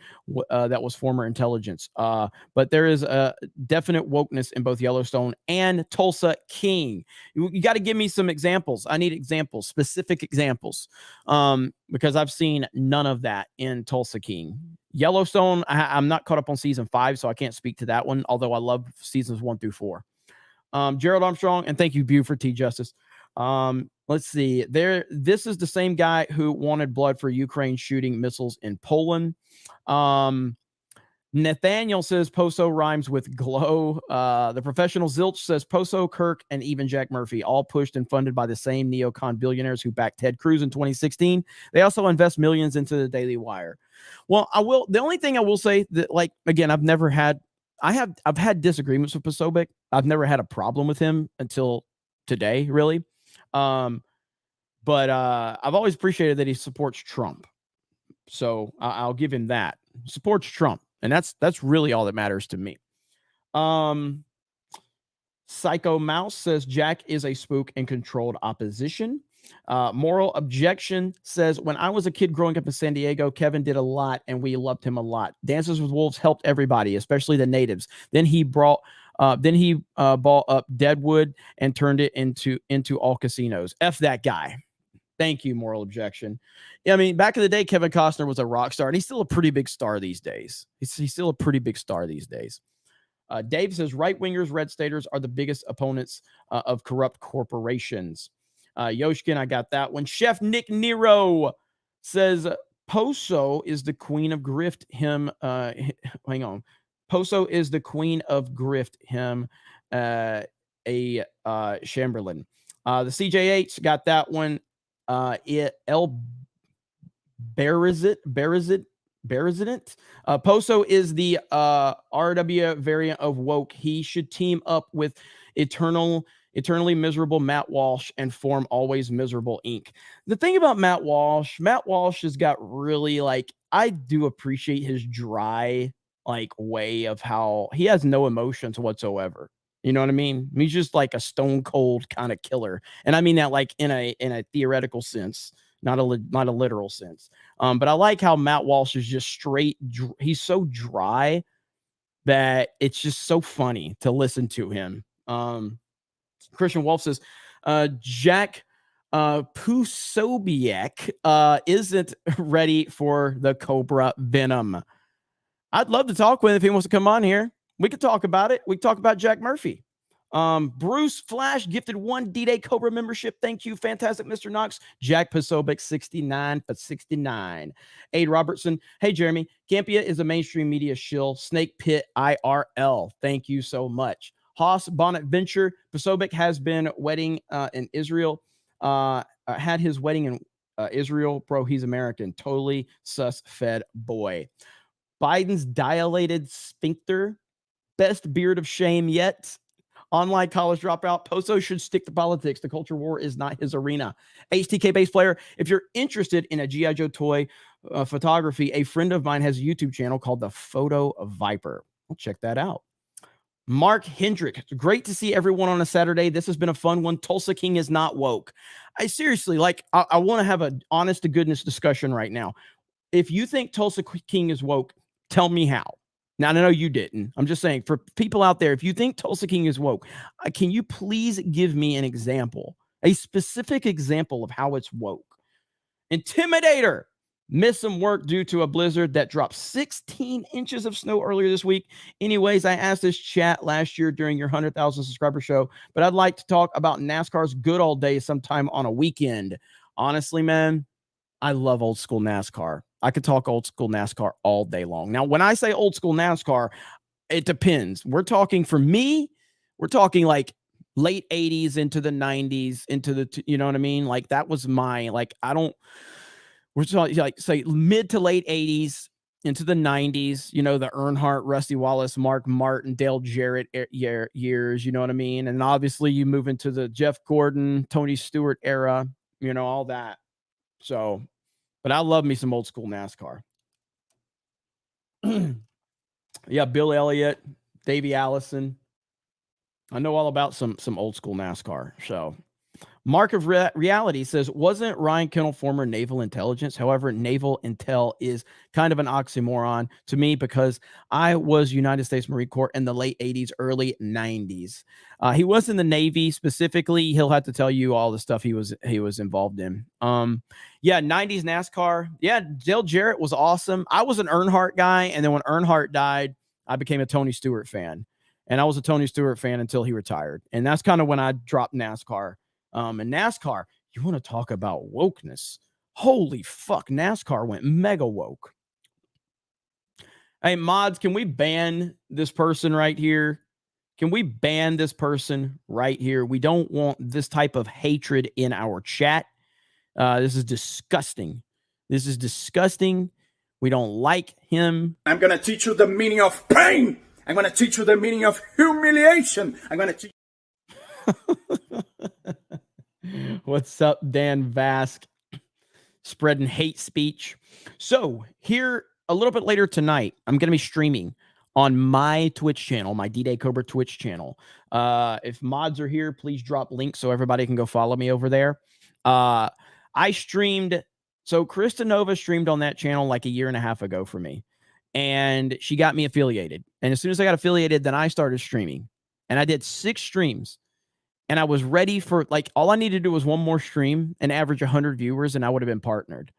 that was former intelligence. But there is a definite wokeness in both Yellowstone and Tulsa King. You got to give me some examples. I need examples, specific examples, because I've seen none of that in Tulsa King. Yellowstone, I'm not caught up on season 5, so I can't speak to that one, although I love seasons 1 through 4. Gerald Armstrong, and thank you, Buford T. Justice. Let's see. This is the same guy who wanted blood for Ukraine shooting missiles in Poland. Nathaniel says Poso rhymes with glow. The professional Zilch says Poso, Kirk, and even Jack Murphy, all pushed and funded by the same neocon billionaires who backed Ted Cruz in 2016. They also invest millions into the Daily Wire. Well, the only thing I will say that, like, again, I've had disagreements with Posobiec. I've never had a problem with him until today, really. But I've always appreciated that he supports Trump. So I'll give him that. Supports Trump. And that's really all that matters to me. Psycho Mouse says Jack is a spook and controlled opposition. Moral Objection says, when I was a kid growing up in San Diego, Kevin did a lot and we loved him a lot. Dances with Wolves helped everybody, especially the natives. Then he bought up Deadwood and turned it into all casinos. F that guy. Thank you, Moral Objection. I mean, back in the day, Kevin Costner was a rock star, and he's still a pretty big star these days. He's still a pretty big star these days. Dave says right-wingers, red staters are the biggest opponents of corrupt corporations. Yoshkin, I got that one. Chef Nick Nero says Poso is the queen of grift. Hang on. Poso is the queen of grift. Him, a Chamberlain. The CJ8 got that one. El Berazit. Poso is the RW variant of woke. He should team up with eternally miserable Matt Walsh and form Always Miserable Inc. The thing about Matt Walsh has got really, like, I do appreciate his dry, like, way of how he has no emotions whatsoever. You know what I mean? He's just like a stone cold kind of killer. And I mean that like in a theoretical sense, not a literal sense. But I like how Matt Walsh is just straight. He's so dry that it's just so funny to listen to him. Christian Wolf says, Jack Posobiec isn't ready for the Cobra Venom. I'd love to talk with him if he wants to come on here. We could talk about it. We could talk about Jack Murphy. Bruce Flash gifted 1 D-Day Cobra membership. Thank you, fantastic Mr. Knox. Jack Posobiec 69 for 69. Aid Robertson. Hey, Jeremy. Campia is a mainstream media shill. Snake Pit IRL. Thank you so much. Haas Bonnet Venture. Posobiec has been wedding in Israel. Had his wedding in Israel. Bro, he's American. Totally sus-fed boy. Biden's dilated sphincter. Best beard of shame yet. Online college dropout. Poso should stick to politics. The culture war is not his arena. HTK bass player. If you're interested in a G.I. Joe toy photography, a friend of mine has a YouTube channel called The Photo Viper. I'll check that out. Mark Hendrick. It's great to see everyone on a Saturday. This has been a fun one. Tulsa King is not woke. I seriously, like, I want to have an honest to goodness discussion right now. If you think Tulsa King is woke, tell me how. Now, I know you didn't. I'm just saying, for people out there, if you think Tulsa King is woke, can you please give me an example, a specific example of how it's woke? Intimidator. Missed some work due to a blizzard that dropped 16 inches of snow earlier this week. Anyways, I asked this chat last year during your 100,000 subscriber show, but I'd like to talk about NASCAR's good old days sometime on a weekend. Honestly, man, I love old school NASCAR. I could talk old school NASCAR all day long. Now, when I say old school NASCAR, it depends. We're talking, for me, we're talking like late 80s into the 90s, into the, you know what I mean? Like that was my, like, we're talking like say mid to late 80s into the 90s, you know, the Earnhardt, Rusty Wallace, Mark Martin, Dale Jarrett years, you know what I mean? And obviously you move into the Jeff Gordon, Tony Stewart era, you know, all that. So, but I love me some old school NASCAR. Yeah, Bill Elliott, Davey Allison. I know all about some old school NASCAR. So, Mark of Reality says, wasn't Ryan Kennel former naval intelligence? However, naval intel is kind of an oxymoron to me because I was United States Marine Corps in the late 80s, early 90s. He was in the Navy specifically. He'll have to tell you all the stuff he was involved in. Yeah, 90s NASCAR. Yeah, Dale Jarrett was awesome. I was an Earnhardt guy, and then when Earnhardt died, I became a Tony Stewart fan. And I was a Tony Stewart fan until he retired. And that's kind of when I dropped NASCAR. And NASCAR, you want to talk about wokeness? Holy fuck, NASCAR went mega woke. Hey, mods, can we ban this person right here? Can we ban this person right here? We don't want this type of hatred in our chat. This is disgusting. This is disgusting. We don't like him. I'm going to teach you the meaning of pain. I'm going to teach you the meaning of humiliation. I'm going to teach What's up, Dan Vask? Spreading hate speech. So here a little bit later tonight, I'm going to be streaming on my Twitch channel, my D-Day Cobra Twitch channel. If mods are here, please drop links so everybody can go follow me over there. I streamed. So Krista Nova streamed on that channel like a year and a half ago for me. And she got me affiliated. And as soon as I got affiliated, then I started streaming. And I did 6 streams. And I was ready for, like, all I needed to do was one more stream and average 100 viewers, and I would have been partnered.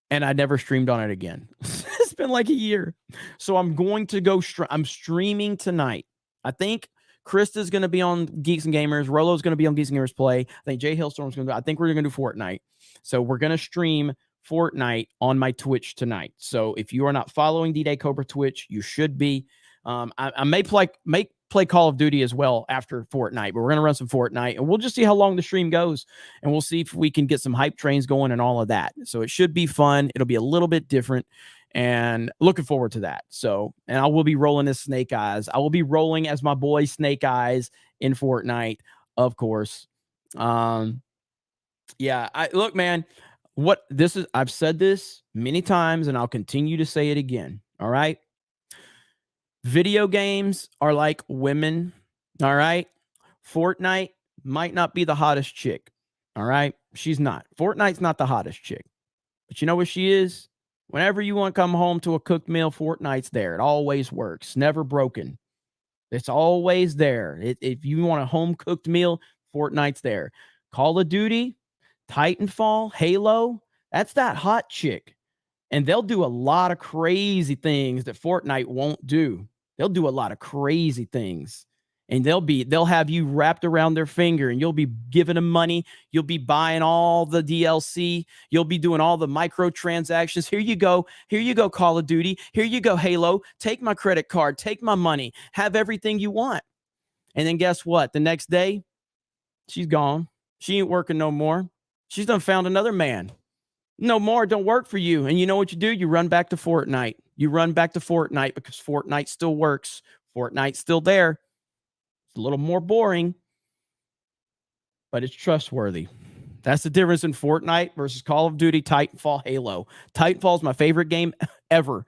And I never streamed on it again. It's been like a year. So I'm going to go, I'm streaming tonight. I think Krista's going to be on Geeks and Gamers. Rolo's going to be on Geeks and Gamers Play. I think Jay Hailstorm's going to, I think we're going to do Fortnite. So we're going to stream Fortnite on my Twitch tonight. So if you are not following D-Day Cobra Twitch, you should be. I may play Call of Duty as well after Fortnite, but we're going to run some Fortnite and we'll just see how long the stream goes and we'll see if we can get some hype trains going and all of that. So it should be fun. It'll be a little bit different and looking forward to that. So, and I will be rolling as Snake Eyes. I will be rolling as my boy Snake Eyes in Fortnite, of course. Yeah, look, man, I've said this many times and I'll continue to say it again. All right. Video games are like women, all right? Fortnite might not be the hottest chick, all right? She's not. Fortnite's not the hottest chick. But you know what she is? Whenever you want to come home to a cooked meal, Fortnite's there. It always works. Never broken. It's always there. If you want a home-cooked meal, Fortnite's there. Call of Duty, Titanfall, Halo, that's that hot chick. And they'll do a lot of crazy things that Fortnite won't do. They'll do a lot of crazy things. And they'll have you wrapped around their finger and you'll be giving them money. You'll be buying all the DLC. You'll be doing all the microtransactions. Here you go. Here you go, Call of Duty. Here you go, Halo. Take my credit card. Take my money. Have everything you want. And then guess what? The next day, she's gone. She ain't working no more. She's done found another man. No more, don't work for you. And you know what you do? You run back to Fortnite. You run back to Fortnite because Fortnite still works. Fortnite's still there. a little more boring, but it's trustworthy. That's the difference in Fortnite versus Call of Duty, Titanfall, Halo. Titanfall is my favorite game ever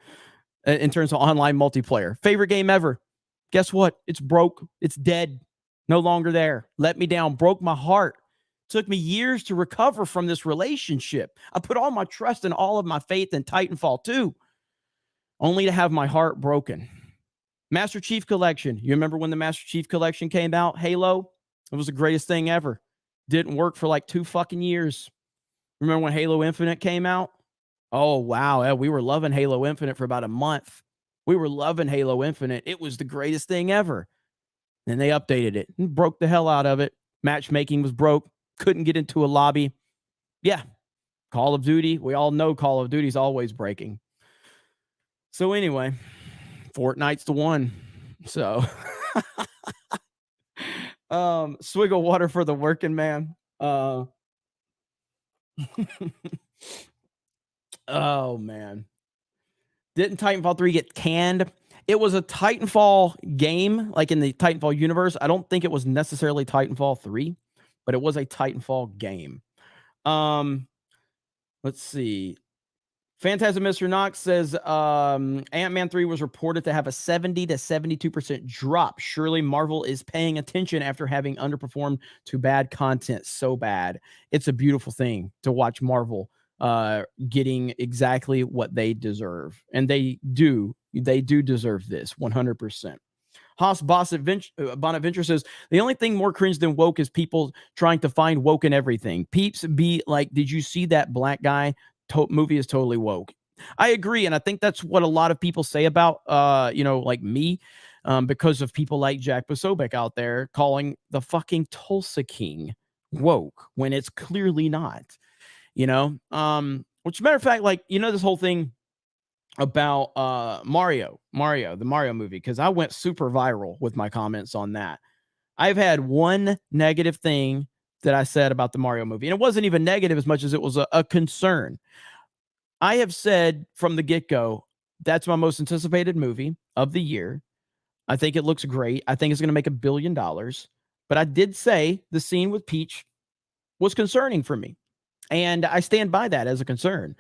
in terms of online multiplayer. Favorite game ever. Guess what? It's broke. It's dead. No longer there. Let me down. Broke my heart. Took me years to recover from this relationship. I put all my trust and all of my faith in Titanfall 2, only to have my heart broken. Master Chief Collection. You remember when the Master Chief Collection came out? Halo? It was the greatest thing ever. Didn't work for like 2 fucking years. Remember when Halo Infinite came out? Oh, wow. We were loving Halo Infinite for about a month. We were loving Halo Infinite. It was the greatest thing ever. Then they updated it and broke the hell out of it. Matchmaking was broke. Couldn't get into a lobby. Yeah. Call of Duty. We all know Call of Duty's always breaking. So anyway, Fortnite's the one. So swig of water for the working man. Oh man. Didn't Titanfall 3 get canned? It was a Titanfall game, like in the Titanfall universe. I don't think it was necessarily Titanfall 3, but it was a Titanfall game. Let's see. Phantasm Mr. Knox says Ant-Man 3 was reported to have a 70 to 72% drop. Surely Marvel is paying attention after having underperformed to bad content so bad. It's a beautiful thing to watch Marvel getting exactly what they deserve. And they do deserve this 100%. Haas Bonaventure says, the only thing more cringe than woke is people trying to find woke in everything. Peeps be like, did you see that black guy? Movie is totally woke. I agree. And I think that's what a lot of people say about, like me, because of people like Jack Posobiec out there calling the fucking Tulsa King woke when it's clearly not, which as a matter of fact, like, this whole thing about Mario, the Mario movie, because I went super viral with my comments on that. I've had one negative thing that I said about the Mario movie, and it wasn't even negative as much as it was a concern. I have said from the get-go, that's my most anticipated movie of the year. I think it looks great. I think it's going to make $1 billion. But I did say the scene with Peach was concerning for me, and I stand by that as a concern.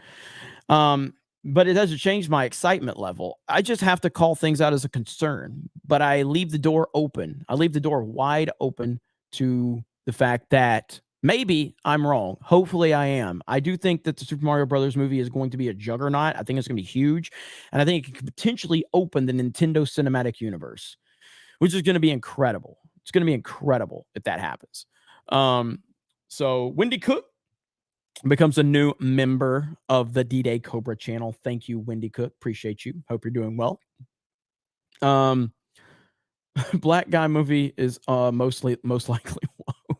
But it doesn't change my excitement level. I just have to call things out as a concern, but I leave the door open. I leave the door wide open to the fact that maybe I'm wrong. Hopefully I am. I do think that the Super Mario Brothers movie is going to be a juggernaut. I think it's going to be huge. And I think it could potentially open the Nintendo Cinematic Universe, which is going to be incredible. It's going to be incredible if that happens. So Wendy Cook becomes a new member of the D-Day Cobra channel. Thank you, Wendy Cook. Appreciate you. Hope you're doing well. Black guy movie is most likely woke.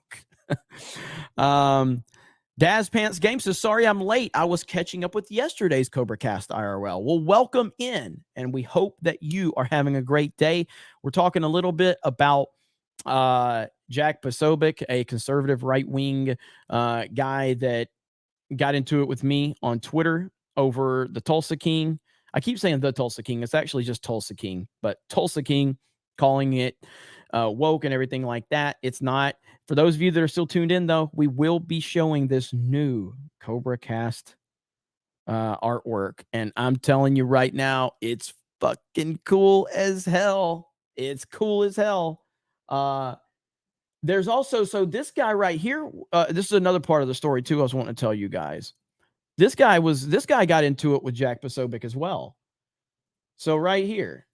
Daz Pants Game says, sorry I'm late. I was catching up with yesterday's CobraCast IRL. Well, welcome in, and we hope that you are having a great day. We're talking a little bit about Jack Posobiec, a conservative right-wing guy that got into it with me on Twitter over the Tulsa King. I keep saying the Tulsa King. It's actually just Tulsa King, but Tulsa King calling it woke and everything like that. It's not. For those of you that are still tuned in, though, we will be showing this new CobraCast artwork. And I'm telling you right now, it's fucking cool as hell. It's cool as hell. There's also, so this guy right here, this is another part of the story too I was wanting to tell you guys. This guy got into it with Jack Posobiec as well. So right here,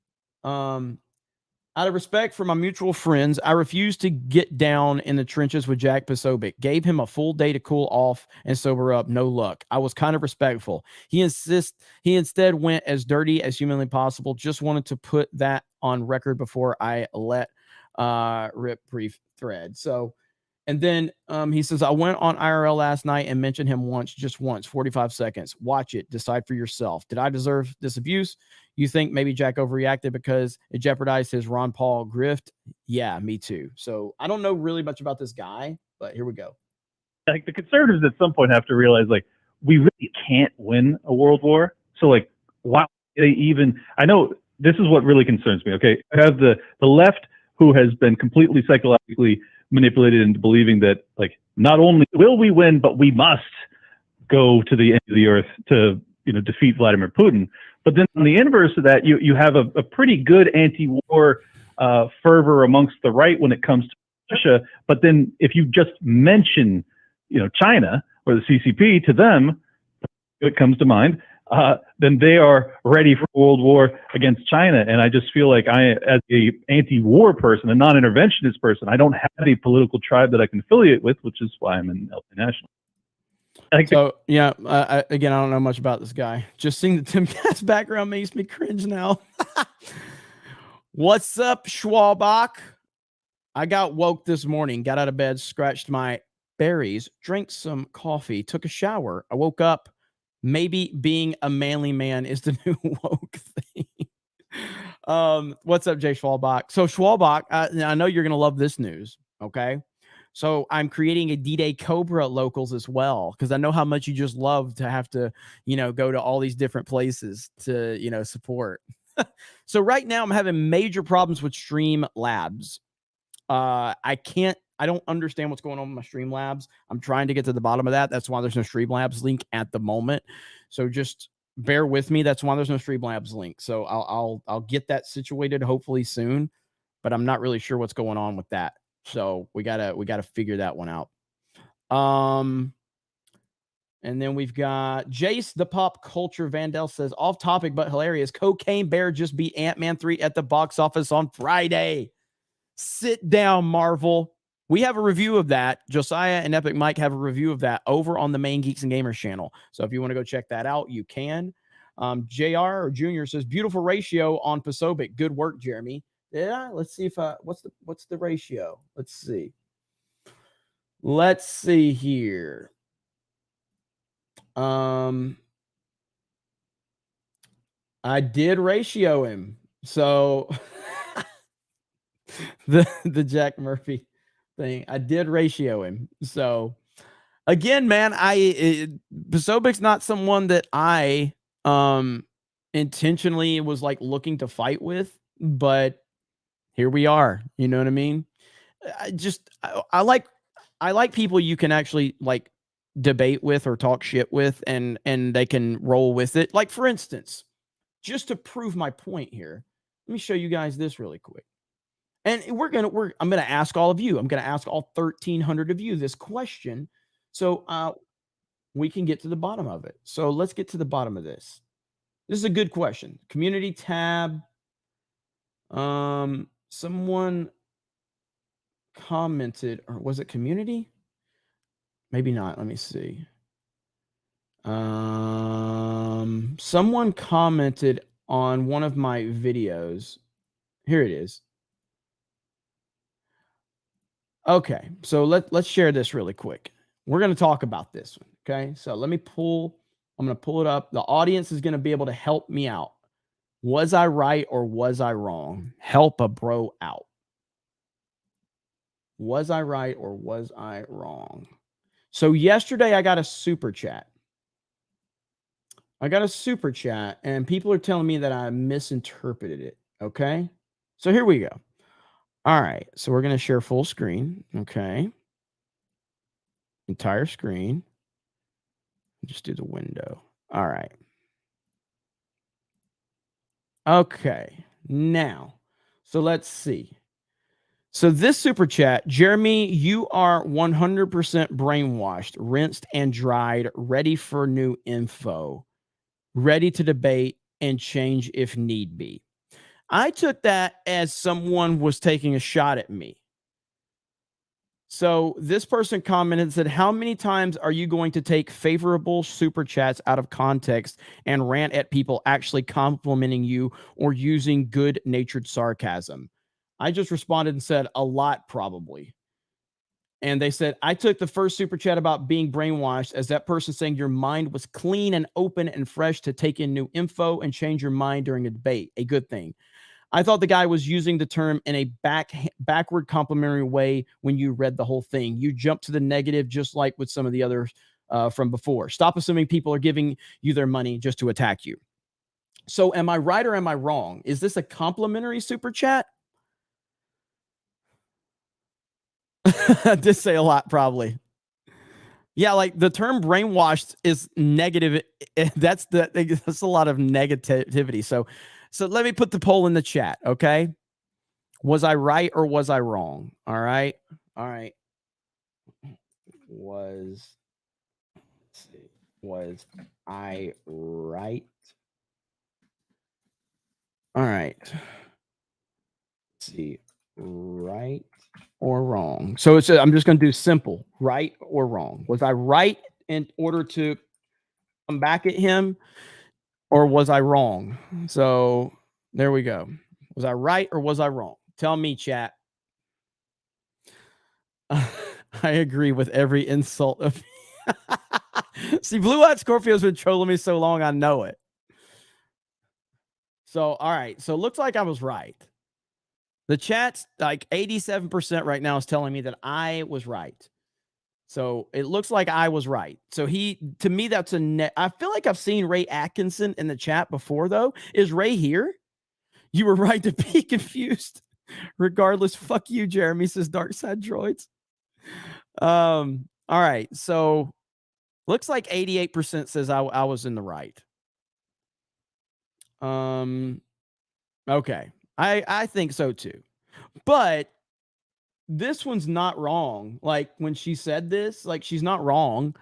out of respect for my mutual friends, I refused to get down in the trenches with Jack Posobiec. Gave him a full day to cool off and sober up. No luck. I was kind of respectful. He instead went as dirty as humanly possible. Just wanted to put that on record before I let rip brief thread. So, and then he says, I went on IRL last night and mentioned him just once, 45 seconds. Watch it. Decide for yourself. Did I deserve this abuse? You think maybe Jack overreacted because it jeopardized his Ron Paul grift? Yeah, me too. So I don't know really much about this guy, but here we go. Like, the conservatives at some point have to realize, like, we really can't win a world war. So, like, why they even, I know this is what really concerns me. Okay. I have the left who has been completely psychologically manipulated into believing that, like, not only will we win, but we must go to the end of the earth to, defeat Vladimir Putin. But then on the inverse of that, you have a pretty good anti-war fervor amongst the right when it comes to Russia. But then if you just mention, China or the CCP to them, it comes to mind, then they are ready for World War against China. And I just feel like I, as a anti-war person, a non-interventionist person, I don't have a political tribe that I can affiliate with, which is why I'm in LA National. So, yeah, again, I don't know much about this guy. Just seeing the Tim Cass background makes me cringe now. What's up, Schwalbach? I got woke this morning, got out of bed, scratched my berries, drank some coffee, took a shower. I woke up. Maybe being a manly man is the new woke thing. What's up, Jay Schwalbach? So, Schwalbach, I know you're going to love this news, okay? So I'm creating a D-Day Cobra locals as well, because I know how much you just love to have to, go to all these different places to, support. So right now I'm having major problems with Streamlabs. I don't understand what's going on with my Streamlabs. I'm trying to get to the bottom of that. That's why there's no Streamlabs link at the moment. So just bear with me. That's why there's no Streamlabs link. So I'll get that situated hopefully soon, but I'm not really sure what's going on with that. So we gotta figure that one out. And then we've got Jace the Pop Culture Vandell says, off topic but hilarious, Cocaine Bear just beat Ant-Man 3 at the box office on Friday. Sit down, Marvel. We have a review of that. Josiah and Epic Mike have a review of that over on the main Geeks and Gamers channel. So if you want to go check that out, you can. JR or Junior says, beautiful ratio on Posobiec. Good work, Jeremy. Yeah, let's see if what's the ratio? Let's see. Let's see here. I did ratio him. So the Jack Murphy thing, I did ratio him. So again, man, Posobiec's not someone that I intentionally was like looking to fight with, but here we are. You know what I mean? I like people you can actually like debate with or talk shit with, and they can roll with it. Like, for instance, just to prove my point here, let me show you guys this really quick. And I'm gonna ask all of you. I'm gonna ask all 1,300 of you this question, so we can get to the bottom of it. So let's get to the bottom of this. This is a good question. Community tab. Someone commented, or was it community? Maybe not. Let me see. Someone commented on one of my videos. Here it is. Okay, so let's share this really quick. We're going to talk about this one. Okay, so I'm going to pull it up. The audience is going to be able to help me out. Was I right or was I wrong? Help a bro out. Was I right or was I wrong? So yesterday I got a super chat. And people are telling me that I misinterpreted it. Okay, so here we go. All right, so we're going to share full screen. Okay, entire screen. Just do the window. All right. Okay, now, so let's see. So this super chat, Jeremy, you are 100% brainwashed, rinsed and dried, ready for new info, ready to debate and change if need be. I took that as someone was taking a shot at me. So this person commented and said, how many times are you going to take favorable super chats out of context and rant at people actually complimenting you or using good-natured sarcasm? I just responded and said, a lot, probably. And they said, I took the first super chat about being brainwashed as that person saying your mind was clean and open and fresh to take in new info and change your mind during a debate. A good thing. I thought the guy was using the term in a backward complimentary way when you read the whole thing. You jumped to the negative, just like with some of the others from before. Stop assuming people are giving you their money just to attack you. So am I right or am I wrong? Is this a complimentary super chat? I did say a lot, probably. Yeah, like the term brainwashed is negative. That's a lot of negativity. So let me put the poll in the chat, okay? Was I right or was I wrong? All right. Was I right? All right. Let's see, right or wrong. So I'm just going to do simple, right or wrong. Was I right in order to come back at him, or was I wrong? So there we go. Was I right or was I wrong? Tell me, chat. I agree with every insult of See, Blue Eyed Scorpio's been trolling me so long, I know it. So, all right. So, looks like I was right. The chat's like 87% right now is telling me that I was right. So, it looks like I was right. So, to me, that's I feel like I've seen Ray Atkinson in the chat before, though. Is Ray here? You were right to be confused. Regardless, fuck you, Jeremy, says Dark Side Droids. All right. So, looks like 88% says I was in the right. Okay. I think so too. But this one's not wrong. Like when she said this, like she's not wrong.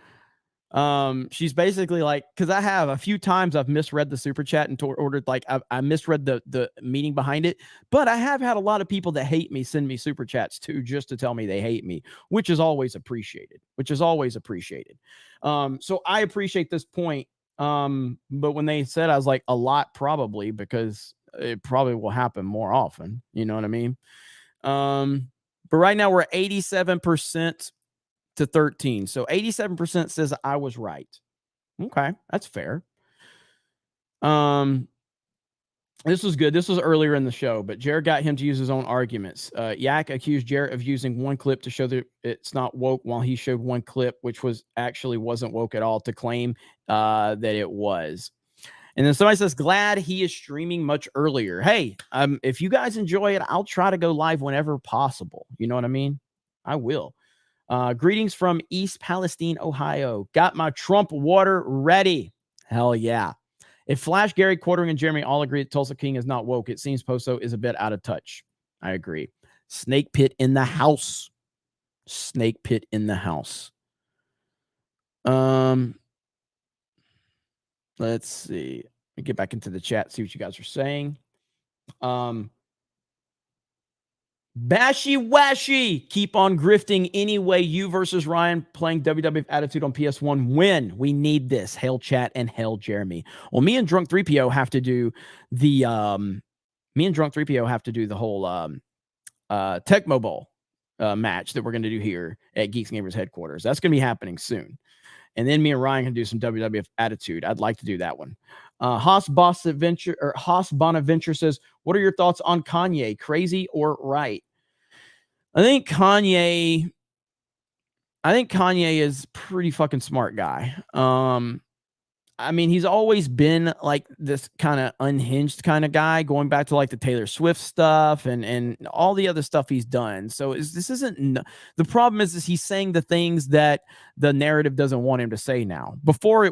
She's basically like, because I have a few times I've misread the super chat and ordered, like I misread the meaning behind it. But I have had a lot of people that hate me send me super chats too, just to tell me they hate me, which is always appreciated. So I appreciate this point. But when they said, I was like, a lot, probably, because it probably will happen more often. You know what I mean? But right now we're at 87% to 13. So 87% says I was right. Okay, that's fair. This was good. This was earlier in the show, but Jared got him to use his own arguments. Yak accused Jared of using one clip to show that it's not woke, while he showed one clip which wasn't woke at all, to claim that it was. And then somebody says, glad he is streaming much earlier. Hey, if you guys enjoy it, I'll try to go live whenever possible. You know what I mean? I will. Greetings from East Palestine, Ohio. Got my Trump water ready. Hell yeah. If Flash, Gary, Quartering, and Jeremy all agree that Tulsa King is not woke, it seems Poso is a bit out of touch. I agree. Snake pit in the house. Snake pit in the house. Let's see. Let me get back into the chat, see what you guys are saying. Bashy Washy, keep on grifting anyway. You versus Ryan playing WWF Attitude on PS1. Win. We need this. Hail chat and hail Jeremy. Well, me and Drunk 3PO have to do the whole Tecmo Bowl match that we're going to do here at Geeks and Gamers headquarters. That's going to be happening soon. And then me and Ryan can do some WWF Attitude. I'd like to do that one. Haas Bonaventure says, what are your thoughts on Kanye? Crazy or right? I think Kanye is pretty fucking smart guy. I mean, he's always been like this kind of unhinged kind of guy, going back to like the Taylor Swift stuff and all the other stuff he's done. So the problem is he's saying the things that the narrative doesn't want him to say now. Before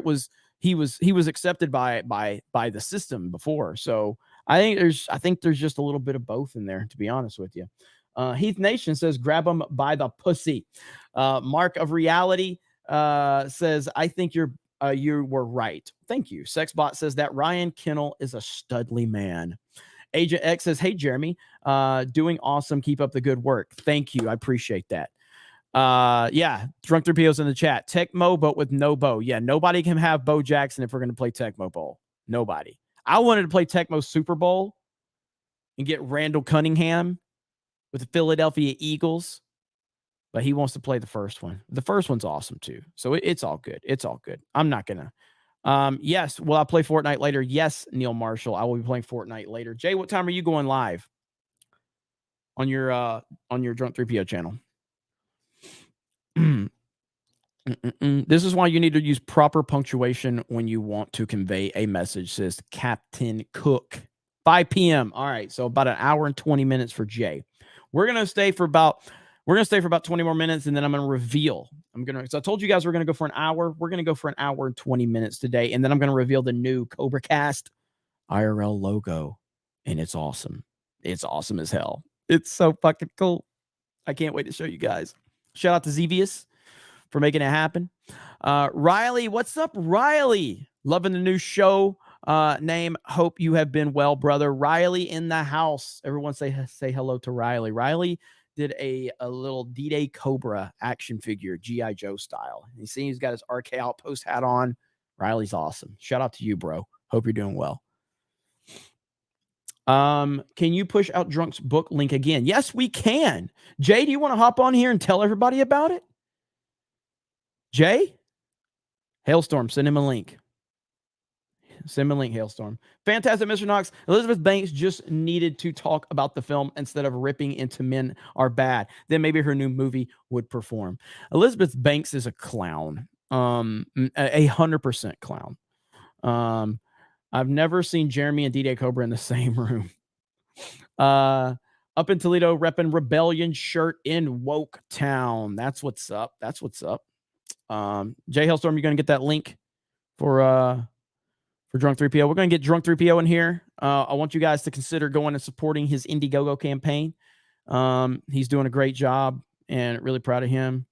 he was accepted by the system before. So I think there's just a little bit of both in there, to be honest with you. Heath Nation says, grab him by the pussy. Mark of Reality says, I think you were right. Thank you. Sexbot says that Ryan Kennel is a studly man. Agent X says, hey, Jeremy, doing awesome. Keep up the good work. Thank you. I appreciate that. Yeah, Drunk 3PO's in the chat. Tecmo, but with no Bo. Yeah, nobody can have Bo Jackson if we're going to play Tecmo Bowl. Nobody. I wanted to play Tecmo Super Bowl and get Randall Cunningham with the Philadelphia Eagles, but he wants to play the first one. The first one's awesome too. So it's all good. It's all good. I'm not going to. Yes. Will I play Fortnite later? Yes, Neil Marshall. I will be playing Fortnite later. Jay, what time are you going live on your Drunk 3PO channel? This is why you need to use proper punctuation when you want to convey a message, says Captain Cook. 5 p.m. All right. So about an hour and 20 minutes for Jay. We're going to stay for about We're going to stay for about 20 more minutes, and then I'm going to reveal. So I told you guys we're going to go for an hour. We're going to go for an hour and 20 minutes today, and then I'm going to reveal the new CobraCast IRL logo, and it's awesome. It's awesome as hell. It's so fucking cool. I can't wait to show you guys. Shout out to Zevius for making it happen. Riley, what's up, Riley? Loving the new show name. Hope you have been well, brother. Riley in the house. Everyone say hello to Riley. Riley did a little D-Day Cobra action figure, G.I. Joe style. You see he's got his RK Outpost hat on. Riley's awesome. Shout out to you, bro. Hope you're doing well. Can you push out Drunk's book link again? Yes, we can. Jay, do you want to hop on here and tell everybody about it? Jay? Hailstorm, send him a link. Send him a link, Hailstorm. Fantastic, Mr. Knox. Elizabeth Banks just needed to talk about the film instead of ripping into Men Are Bad. Then maybe her new movie would perform. Elizabeth Banks is a clown. 100% clown. I've never seen Jeremy and D-Day Cobra in the same room. Up in Toledo, repping Rebellion shirt in Woke Town. That's what's up. That's what's up. Jay Hailstorm, you're going to get that link for Drunk 3PO. We're going to get Drunk 3PO in here. I want you guys to consider going and supporting his Indiegogo campaign. He's doing a great job and really proud of him.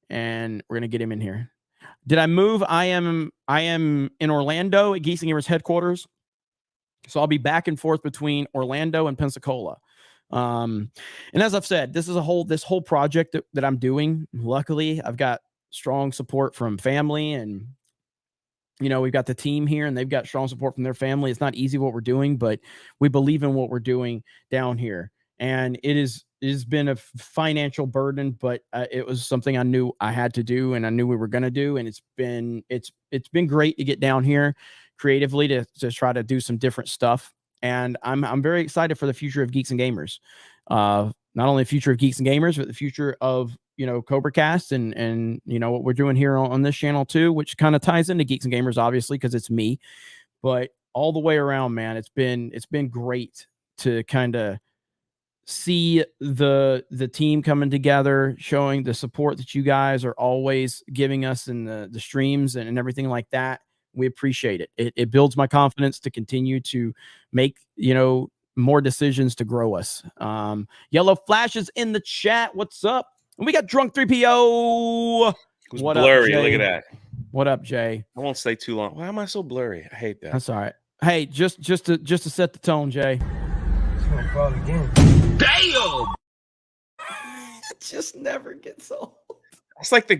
And we're going to get him in here. Did I move? I am in Orlando at Geeks and Gamers headquarters. So I'll be back and forth between Orlando and Pensacola. And as I've said, this whole project that I'm doing. Luckily, I've got strong support from family, and we've got the team here, and they've got strong support from their family. It's not easy what we're doing, but we believe in what we're doing down here. And it has been a financial burden, but it was something I knew I had to do, and I knew we were going to do. And it's been great to get down here creatively to try to do some different stuff. And I'm very excited for the future of Geeks and Gamers. Not only the future of Geeks and Gamers, but the future of CobraCast and what we're doing here on this channel too, which kind of ties into Geeks and Gamers, obviously, because it's me. But all the way around, man, it's been great to kind of see the team coming together, showing the support that you guys are always giving us in the streams and everything like that. We appreciate it. It builds my confidence to continue to make, more decisions to grow us. Yellow Flash is in the chat. What's up? And we got Drunk 3PO. What blurry. Up, Jay? Look at that. What up, Jay? I won't stay too long. Why am I so blurry? I hate that. That's all right. Hey, just to set the tone, Jay. Damn! It just never gets old. That's like the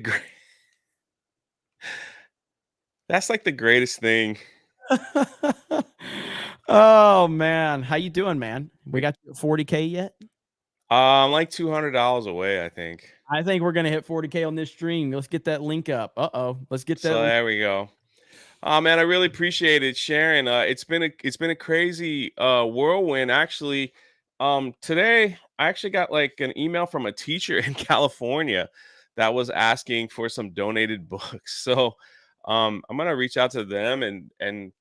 greatest thing. Oh man, how you doing, man? We got 40K yet? I'm like $200 away, I think. I think we're gonna hit 40K on this stream. Let's get that link up. Let's get that. So there we go. Oh man, I really appreciate it, Sharon. It's been a crazy whirlwind. Actually, today I actually got like an email from a teacher in California that was asking for some donated books. So I'm gonna reach out to them and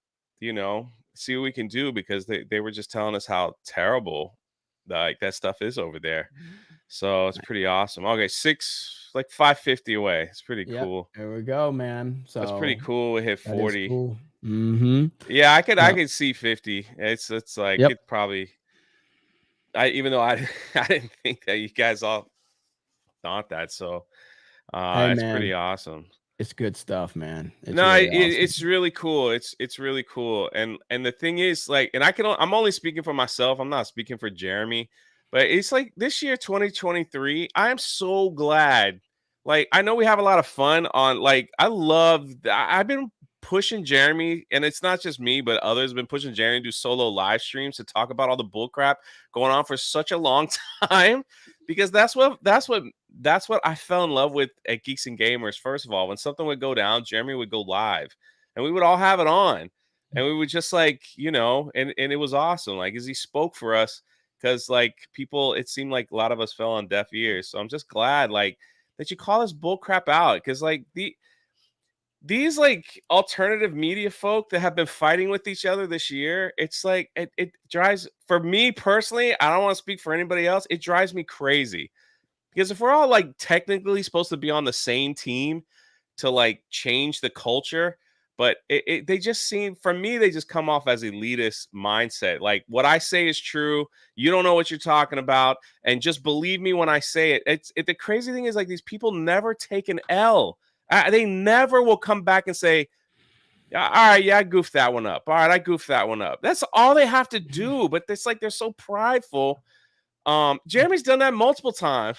see what we can do, because they were just telling us how terrible that stuff is over there. So it's pretty awesome. Okay, 550 away. It's pretty cool. There we go, man. So that's pretty cool. We hit 40. Cool. Mm-hmm. Yeah, I could see 50. It's like it probably. Even though I didn't think that you guys all thought that. So it's pretty awesome. It's good stuff, man. It's really awesome. It's really cool. It's really cool. And the thing is, like, and I'm only speaking for myself. I'm not speaking for Jeremy, but it's like this year, 2023, I am so glad. Like, I know we have a lot of fun on, like, I've been pushing Jeremy, and it's not just me, but others have been pushing Jeremy to do solo live streams to talk about all the bull crap going on for such a long time, because that's what I fell in love with at Geeks and Gamers. First of all, when something would go down, Jeremy would go live and we would all have it on, and we would just and it was awesome. Like, as he spoke for us, because like people, it seemed like a lot of us fell on deaf ears. So I'm just glad that you call this bull crap out, because these like alternative media folk that have been fighting with each other this year, it's like it drives, for me personally, I don't want to speak for anybody else, it drives me crazy, Because if we're all like technically supposed to be on the same team to like change the culture, but they just seem, for me, they just come off as elitist mindset. Like what I say is true. You don't know what you're talking about. And just believe me when I say it. The crazy thing is like these people never take an L. They never will come back and say, all right, yeah, I goofed that one up. All right, I goofed that one up. That's all they have to do. But it's like they're so prideful. Jeremy's done that multiple times.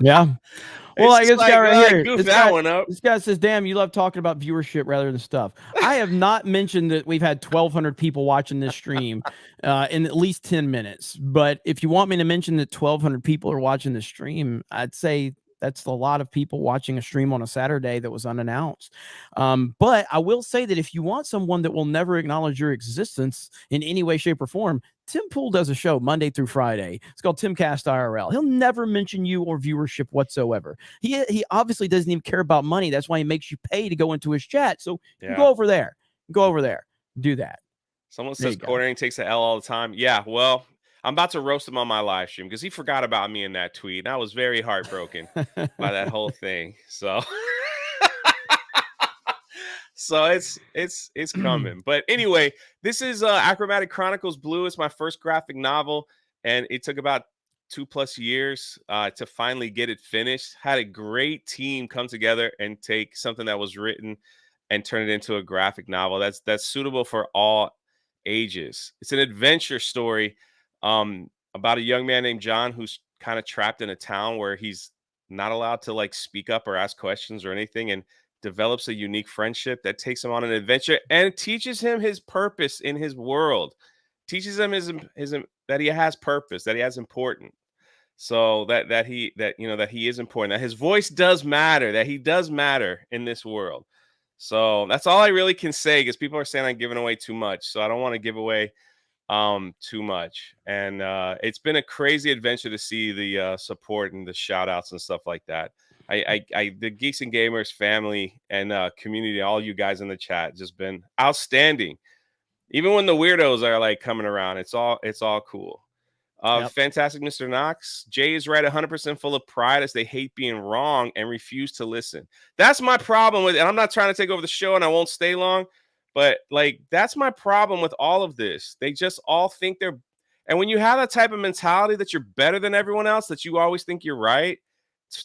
Yeah. Well, like this guy right here, goof that one up. This guy says, "Damn, you love talking about viewership rather than stuff." I have not mentioned that we've had 1,200 people watching this stream in at least 10 minutes. But if you want me to mention that 1,200 people are watching the stream, I'd say that's a lot of people watching a stream on a Saturday that was unannounced. But I will say that if you want someone that will never acknowledge your existence in any way, shape, or form, Tim Pool does a show Monday through Friday. It's called Timcast IRL. He'll never mention you or viewership whatsoever. He obviously doesn't even care about money. That's why he makes you pay to go into his chat. So you go over there. Go over there. Do that. Someone says Quartering takes the L all the time. Yeah, well, I'm about to roast him on my live stream because he forgot about me in that tweet. And I was very heartbroken by that whole thing. So it's coming. But anyway, this is Achromatic Chronicles Blue. It's my first graphic novel, and it took about 2+ years to finally get it finished. Had a great team come together and take something that was written and turn it into a graphic novel that's suitable for all ages. It's an adventure story about a young man named John who's kind of trapped in a town where he's not allowed to like speak up or ask questions or anything, and develops a unique friendship that takes him on an adventure and teaches him his purpose in his world, teaches him his that he has purpose, that he has important. So that he is important, that his voice does matter, that he does matter in this world. So that's all I really can say, because people are saying I'm giving away too much. So I don't want to give away too much. And it's been a crazy adventure to see the support and the shout outs and stuff like that. The Geeks and Gamers family and community, all you guys in the chat, just been outstanding. Even when the weirdos are like coming around, it's all cool. Fantastic, Mr. Knox. Jay is right, 100% full of pride as they hate being wrong and refuse to listen. That's my problem with it. And I'm not trying to take over the show, and I won't stay long, but like that's my problem with all of this. They just all think they're, and when you have that type of mentality that you're better than everyone else, that you always think you're right,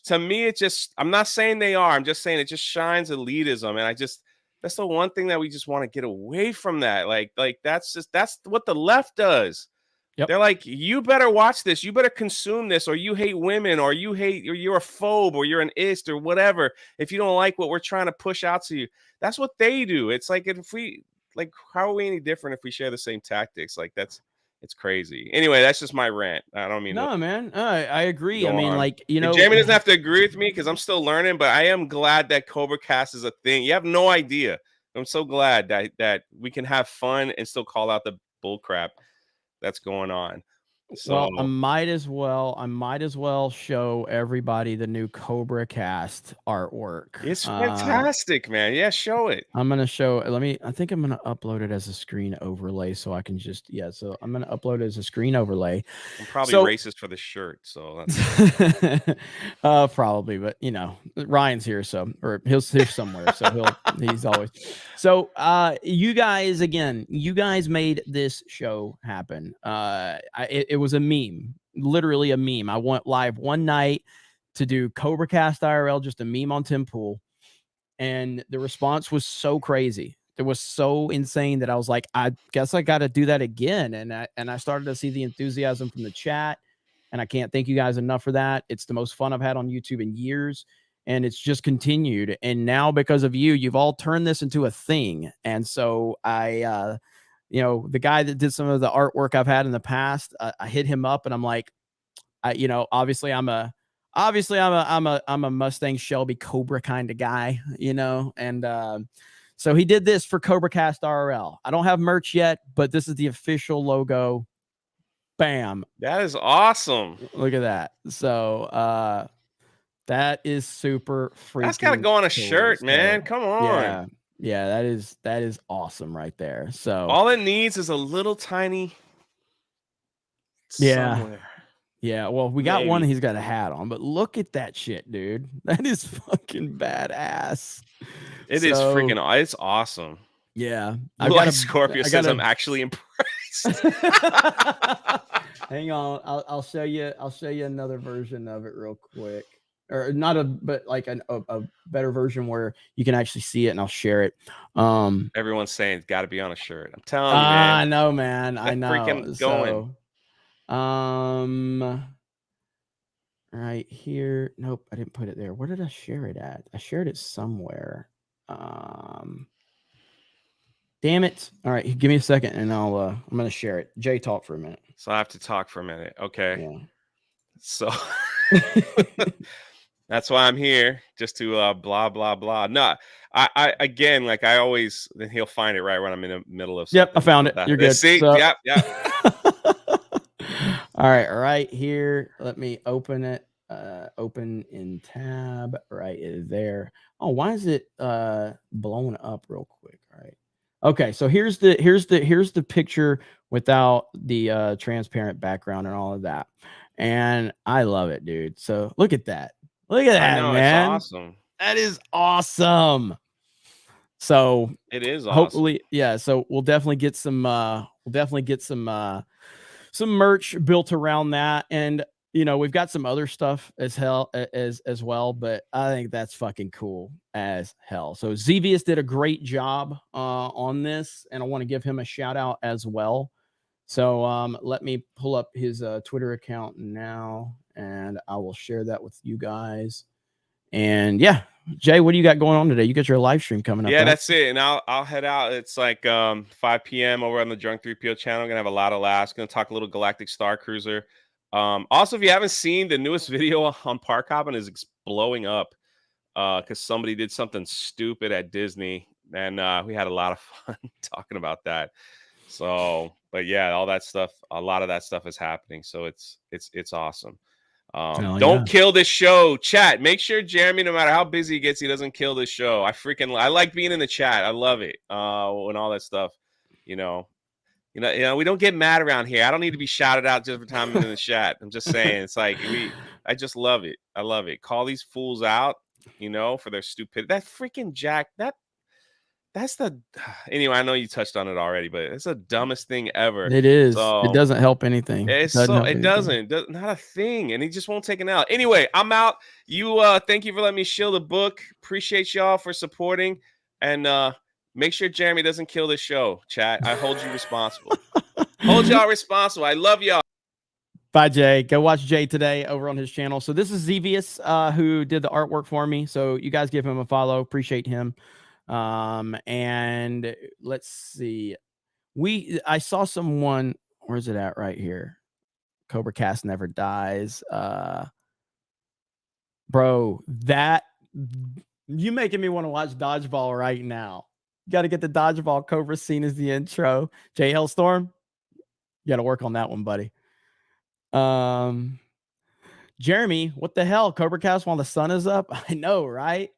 to me, it just, I'm not saying they are, I'm just saying it just shines elitism. And that's the one thing that we just want to get away from that. Like that's what the left does. Yep. They're like, you better watch this, you better consume this, or you hate women, or you're a phobe, or you're an ist, or whatever, if you don't like what we're trying to push out to you. That's what they do. It's like, if we, like, how are we any different if we share the same tactics? Like it's crazy. Anyway, that's just my rant. I don't mean no, man. I agree. I mean, like, you know, and Jamie doesn't have to agree with me because I'm still learning, but I am glad that CobraCast is a thing. You have no idea. I'm so glad that we can have fun and still call out the bull crap that's going on. So well, I might as well show everybody the new CobraCast artwork. It's fantastic, man. Yeah, show it. I'm gonna show. I think I'm gonna upload it as a screen overlay, so I can just So I'm gonna upload it as a screen overlay. I'm probably racist for the shirt, so that's probably, but you know, Ryan's here, so he's here somewhere, so he's always. So you guys made this show happen. It was a meme, literally a meme. I went live one night to do CobraCast IRL, just a meme on Tim Pool, and the response was so crazy. It was so insane that I was like, I guess I got to do that again. And I started to see the enthusiasm from the chat, and I can't thank you guys enough for that. It's the most fun I've had on YouTube in years, and it's just continued. And now, because of you've all turned this into a thing. And so the guy that did some of the artwork I've had in the past, I hit him up, and I'm like, obviously I'm a Mustang Shelby Cobra kind of guy, and so he did this for CobraCast RL. I don't have merch yet, but this is the official logo. Bam. That is awesome. Look at that. So that is super freaking That's gotta go on a cool. shirt, man. Come on. Yeah, that is awesome right there. So all it needs is a little tiny somewhere. Yeah, well, we got one. He's got a hat on, but look at that shit, dude. That is fucking badass. It is freaking. It's awesome. Yeah, Blue Eye Scorpio says I'm actually impressed. Hang on, I'll show you. I'll show you another version of it real quick, or not but like a better version where you can actually see it, and I'll share it. Everyone's saying it's got to be on a shirt. I'm telling you, man. I know, man. I know. Freaking going. Right here. Nope, I didn't put it there. Where did I share it at? I shared it somewhere. Damn it. All right, give me a second and I'm gonna share it. Jay, talk for a minute. So I have to talk for a minute. Okay. Yeah. So that's why I'm here, just to blah blah blah. No, I again, like I always, then he'll find it right when I'm in the middle of something. Yep, I found it. You're good. See? So, yep. All right here. Let me open it. Open in tab right there. Oh, why is it blowing up real quick? All right. Okay, so here's the picture without the transparent background and all of that. And I love it, dude. So look at that. Look at that, man. It's awesome. That is awesome. So it is awesome. Hopefully, yeah. So we'll definitely get some merch built around that. And you know, we've got some other stuff as well, but I think that's fucking cool as hell. So Zevious did a great job on this, and I want to give him a shout out as well. So let me pull up his Twitter account now, and I will share that with you guys. And yeah, Jay, what do you got going on today? You got your live stream coming up. Yeah, right? that's it. And I'll head out. It's like 5 p.m. over on the Drunk 3PO channel. I'm gonna have a lot of laughs. Gonna talk a little Galactic Star Cruiser. Also, if you haven't seen the newest video on park hopping, is blowing up because somebody did something stupid at Disney, and we had a lot of fun talking about that. So, but yeah, all that stuff, a lot of that stuff is happening. So it's awesome. Don't kill this show, chat. Make sure Jeremy, no matter how busy he gets, he doesn't kill this show. I like being in the chat. I love it. And all that stuff, you know, we don't get mad around here. I don't need to be shouted out just for time I'm in the chat. I'm just saying, it's like I just love it. I love it. Call these fools out, you know, for their stupidity. That freaking Jack. That's the anyway. I know you touched on it already, but it's the dumbest thing ever. It is. So, it doesn't help anything. It doesn't. Not a thing, and he just won't take it out. Anyway, I'm out. You thank you for letting me shill the book. Appreciate y'all for supporting, and make sure Jeremy doesn't kill this show, chat. I hold you responsible. Hold y'all responsible. I love y'all. Bye, Jay. Go watch Jay today over on his channel. So this is Zevious who did the artwork for me. So you guys give him a follow. Appreciate him. And let's see. I saw someone. Where's it at? Right here. CobraCast never dies. Bro, that you making me want to watch Dodgeball right now. You got to get the Dodgeball Cobra scene as the intro. Jay Hellstorm, you got to work on that one, buddy. Jeremy, what the hell? CobraCast while the sun is up? I know, right?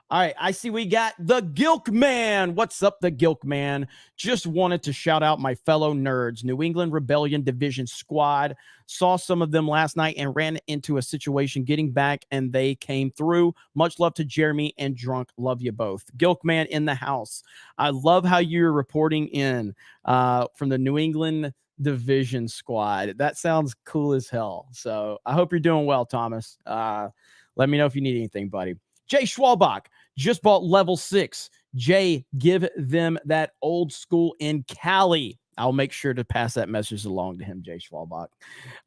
All right, I see we got the Gilk Man. What's up, the Gilk Man? Just wanted to shout out my fellow nerds, New England Rebellion Division Squad. Saw some of them last night and ran into a situation getting back, and they came through. Much love to Jeremy and Drunk. Love you both. Gilk Man in the house. I love how you're reporting in from the New England Division Squad. That sounds cool as hell. So I hope you're doing well, Thomas. Let me know if you need anything, buddy. Jay Schwalbach just bought level 6. Jay, give them that old school in Cali. I'll make sure to pass that message along to him, Jay Schwalbach.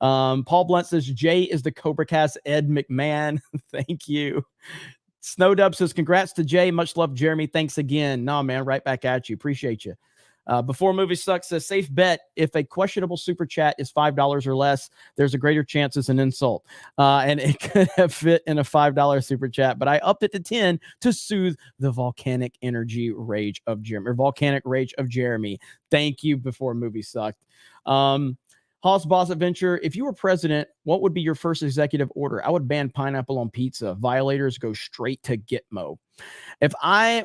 Paul Blunt says, Jay is the CobraCast Ed McMahon. Thank you. Snowdub says, congrats to Jay. Much love, Jeremy. Thanks again. Nah, man, right back at you. Appreciate you. Before Movie Sucks says, safe bet, if a questionable super chat is $5 or less, there's a greater chance it's an insult. And it could have fit in a $5 super chat, but I upped it to 10 to soothe the volcanic rage of Jeremy. Thank you, Before Movie Sucked. Hoss Boss Adventure, if you were president, what would be your first executive order? I would ban pineapple on pizza. Violators go straight to Gitmo. If I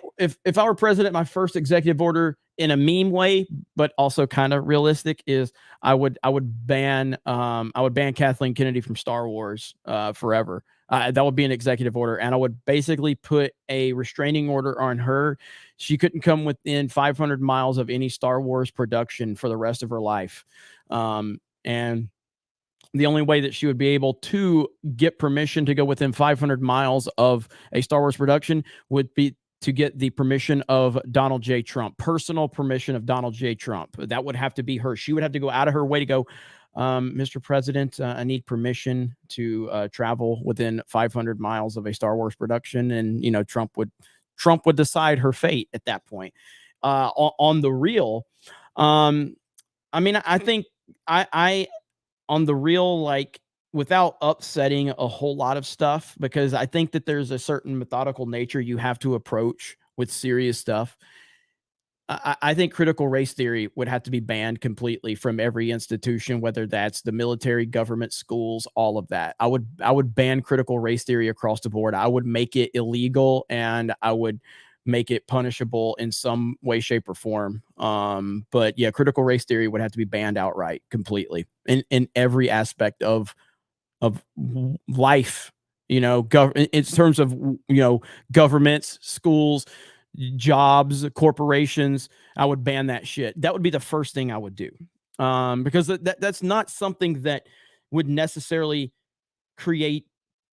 were president, my first executive order in a meme way, but also kind of realistic, is I would ban Kathleen Kennedy from Star Wars forever. That would be an executive order, and I would basically put a restraining order on her. She couldn't come within 500 miles of any Star Wars production for the rest of her life. And the only way that she would be able to get permission to go within 500 miles of a Star Wars production would be to get the permission of Donald J. Trump, personal permission of Donald J. Trump. That would have to be her. She would have to go out of her way to go, Mr. President, I need permission to travel within 500 miles of a Star Wars production. And, Trump would decide her fate at that point. On the real, I think I on the real, like, without upsetting a whole lot of stuff, because I think that there's a certain methodical nature you have to approach with serious stuff. I think critical race theory would have to be banned completely from every institution, whether that's the military, government, schools, all of that. I would ban critical race theory across the board. I would make it illegal, and I would make it punishable in some way, shape, or form. But yeah, critical race theory would have to be banned outright completely in every aspect of life, in terms of, governments, schools, jobs, corporations. I would ban that shit. That would be the first thing I would do. Because that's not something that would necessarily create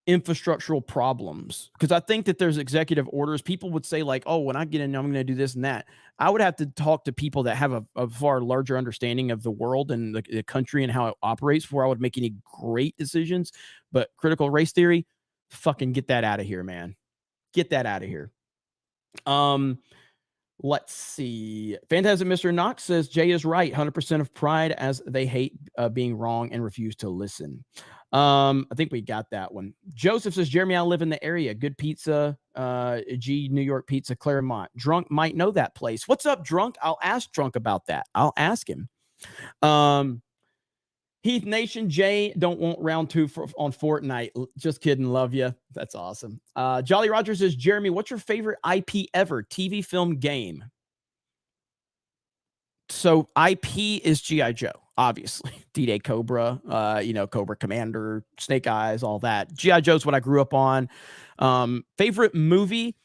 infrastructural problems, because I think that there's executive orders. People would say, like, oh, when I get in, I'm going to do this and that. I would have to talk to people that have a far larger understanding of the world and the country and how it operates before I would make any great decisions. But critical race theory, fucking get that out of here, man. Get that out of here. Let's see. Phantasm Mr. Knox says Jay is right. 100% of pride, as they hate being wrong and refuse to listen. I think we got that one. Joseph says, Jeremy, I live in the area. Good pizza. New York Pizza, Claremont. Drunk might know that place. What's up, Drunk? I'll ask Drunk about that. I'll ask him. Heath Nation, Jay, don't want round two on Fortnite. Just kidding. Love you. That's awesome. Jolly Roger says, Jeremy, what's your favorite IP ever? TV, film, game? So IP is G.I. Joe, obviously. D-Day Cobra, Cobra Commander, Snake Eyes, all that. G.I. Joe's what I grew up on. Favorite movie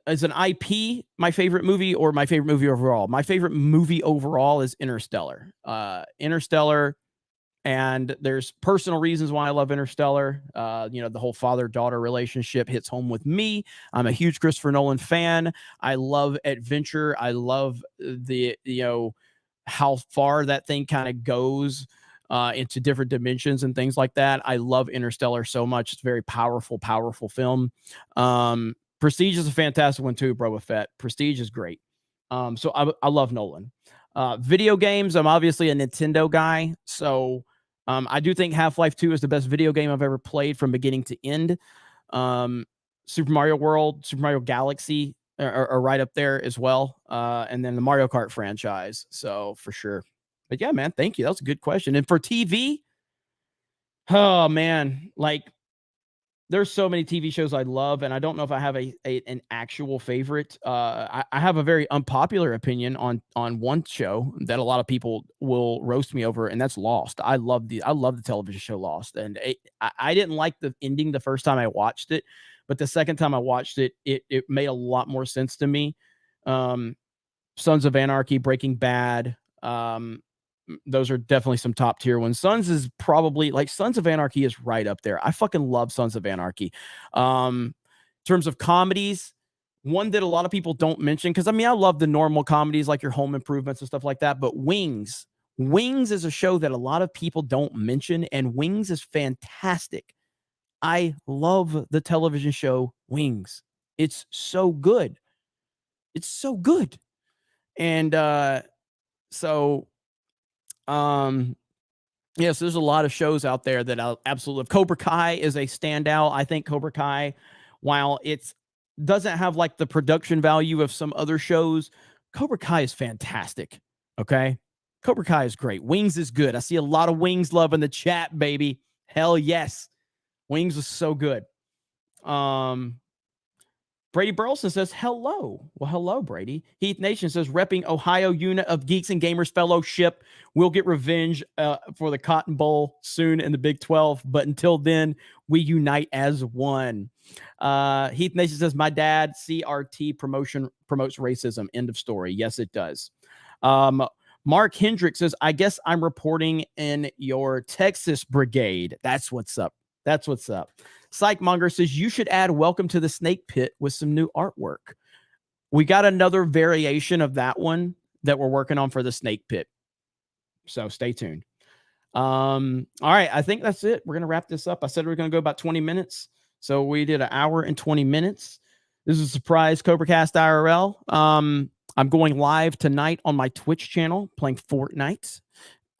as an IP, my favorite movie or my favorite movie overall? My favorite movie overall is Interstellar. Interstellar, and there's personal reasons why I love Interstellar. The whole father-daughter relationship hits home with me. I'm a huge Christopher Nolan fan. I love adventure. I love the, how far that thing kind of goes into different dimensions and things like that. I love Interstellar so much. It's a very powerful, powerful film. Prestige is a fantastic one too, Boba Fett. Prestige is great. So I love Nolan. Video games, I'm obviously a Nintendo guy. So I do think Half-Life 2 is the best video game I've ever played from beginning to end. Super Mario World, Super Mario Galaxy are right up there as well. And then the Mario Kart franchise. So for sure. But yeah, man, thank you. That was a good question. And for TV, oh man, like, there's so many TV shows I love, and I don't know if I have an actual favorite. I have a very unpopular opinion on one show that a lot of people will roast me over, and that's Lost. I love the television show Lost, and I didn't like the ending the first time I watched it, but the second time I watched it, it made a lot more sense to me. Sons of Anarchy, Breaking Bad. Those are definitely some top tier ones. Sons is probably, like, Sons of Anarchy is right up there. I fucking love Sons of Anarchy. In terms of comedies, one that a lot of people don't mention, because I love the normal comedies like your Home Improvements and stuff like that, but Wings is a show that a lot of people don't mention, and Wings is fantastic. I love the television show Wings. It's so good. It's so good. And yes, there's a lot of shows out there that I absolutely love. Cobra Kai is a standout. I think Cobra Kai, while it doesn't have like the production value of some other shows, Cobra Kai is fantastic. Okay. Cobra Kai is great. Wings is good. I see a lot of Wings love in the chat, baby. Hell yes. Wings was so good. Brady Burleson says, hello. Well, hello, Brady. Heath Nation says, repping Ohio unit of Geeks and Gamers Fellowship. We'll get revenge for the Cotton Bowl soon in the Big 12. But until then, we unite as one. Heath Nation says, my dad, CRT promotes racism. End of story. Yes, it does. Mark Hendrick says, I guess I'm reporting in your Texas brigade. That's what's up. That's what's up. Psychmonger says, you should add welcome to the snake pit with some new artwork. We got another variation of that one that we're working on for the snake pit. So stay tuned. All right. I think that's it. We're going to wrap this up. I said we are going to go about 20 minutes. So we did 1 hour and 20 minutes. This is a surprise CobraCast IRL. I'm going live tonight on my Twitch channel playing Fortnite.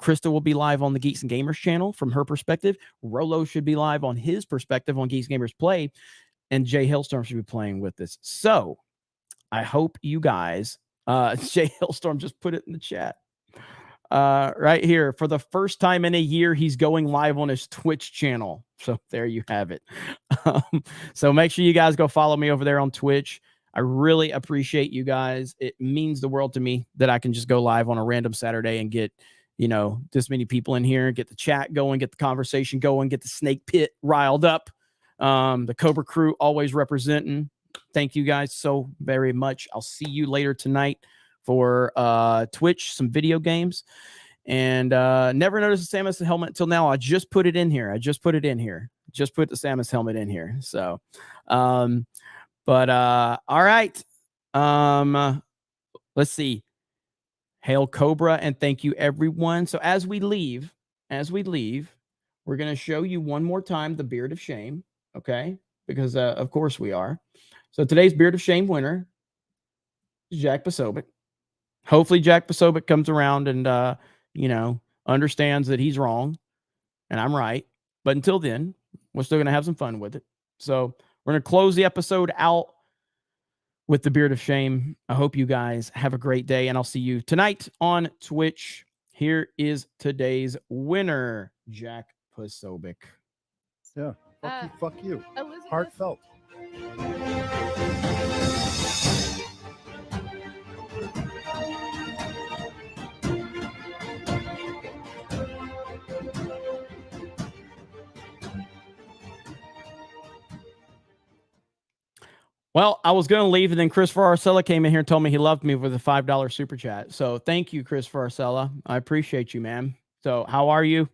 Krista will be live on the Geeks and Gamers channel from her perspective. Rolo should be live on his perspective on Geeks and Gamers Play. And Jay Hailstorm should be playing with us. So I hope you guys, Jay Hailstorm just put it in the chat. Right here. For the first time in a year, he's going live on his Twitch channel. So there you have it. So make sure you guys go follow me over there on Twitch. I really appreciate you guys. It means the world to me that I can just go live on a random Saturday and get, you know, this many people in here, get the chat going, get the conversation going, get the snake pit riled up. The Cobra crew always representing. Thank you guys so very much. I'll see you later tonight for Twitch, some video games. And never noticed the Samus helmet until now. I just put it in here. Just put the Samus helmet in here. So, all right. Let's see. Hail Cobra, and thank you, everyone. So as we leave, we're going to show you one more time the Beard of Shame, okay? Because, of course, we are. So today's Beard of Shame winner is Jack Posobiec. Hopefully Jack Posobiec comes around and, you know, understands that he's wrong and I'm right. But until then, we're still going to have some fun with it. So we're going to close the episode out with the Beard of Shame. I hope you guys have a great day, and I'll see you tonight on Twitch. Here is today's winner, Jack Posobiec. Yeah. Fuck you. Elizabeth. Heartfelt. Well, I was going to leave, and then Christopher Arcella came in here and told me he loved me with a $5 super chat. So thank you, Christopher Arcella. I appreciate you, man. So how are you?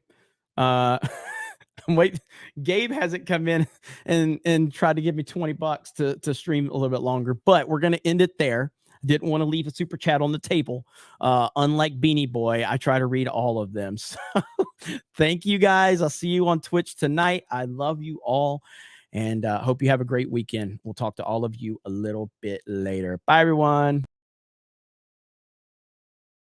Wait, Gabe hasn't come in and tried to give me $20 to stream a little bit longer, but we're going to end it there. Didn't want to leave a super chat on the table. Unlike Beanie Boy, I try to read all of them. So thank you guys. I'll see you on Twitch tonight. I love you all. And hope you have a great weekend. We'll talk to all of you a little bit later. Bye, everyone.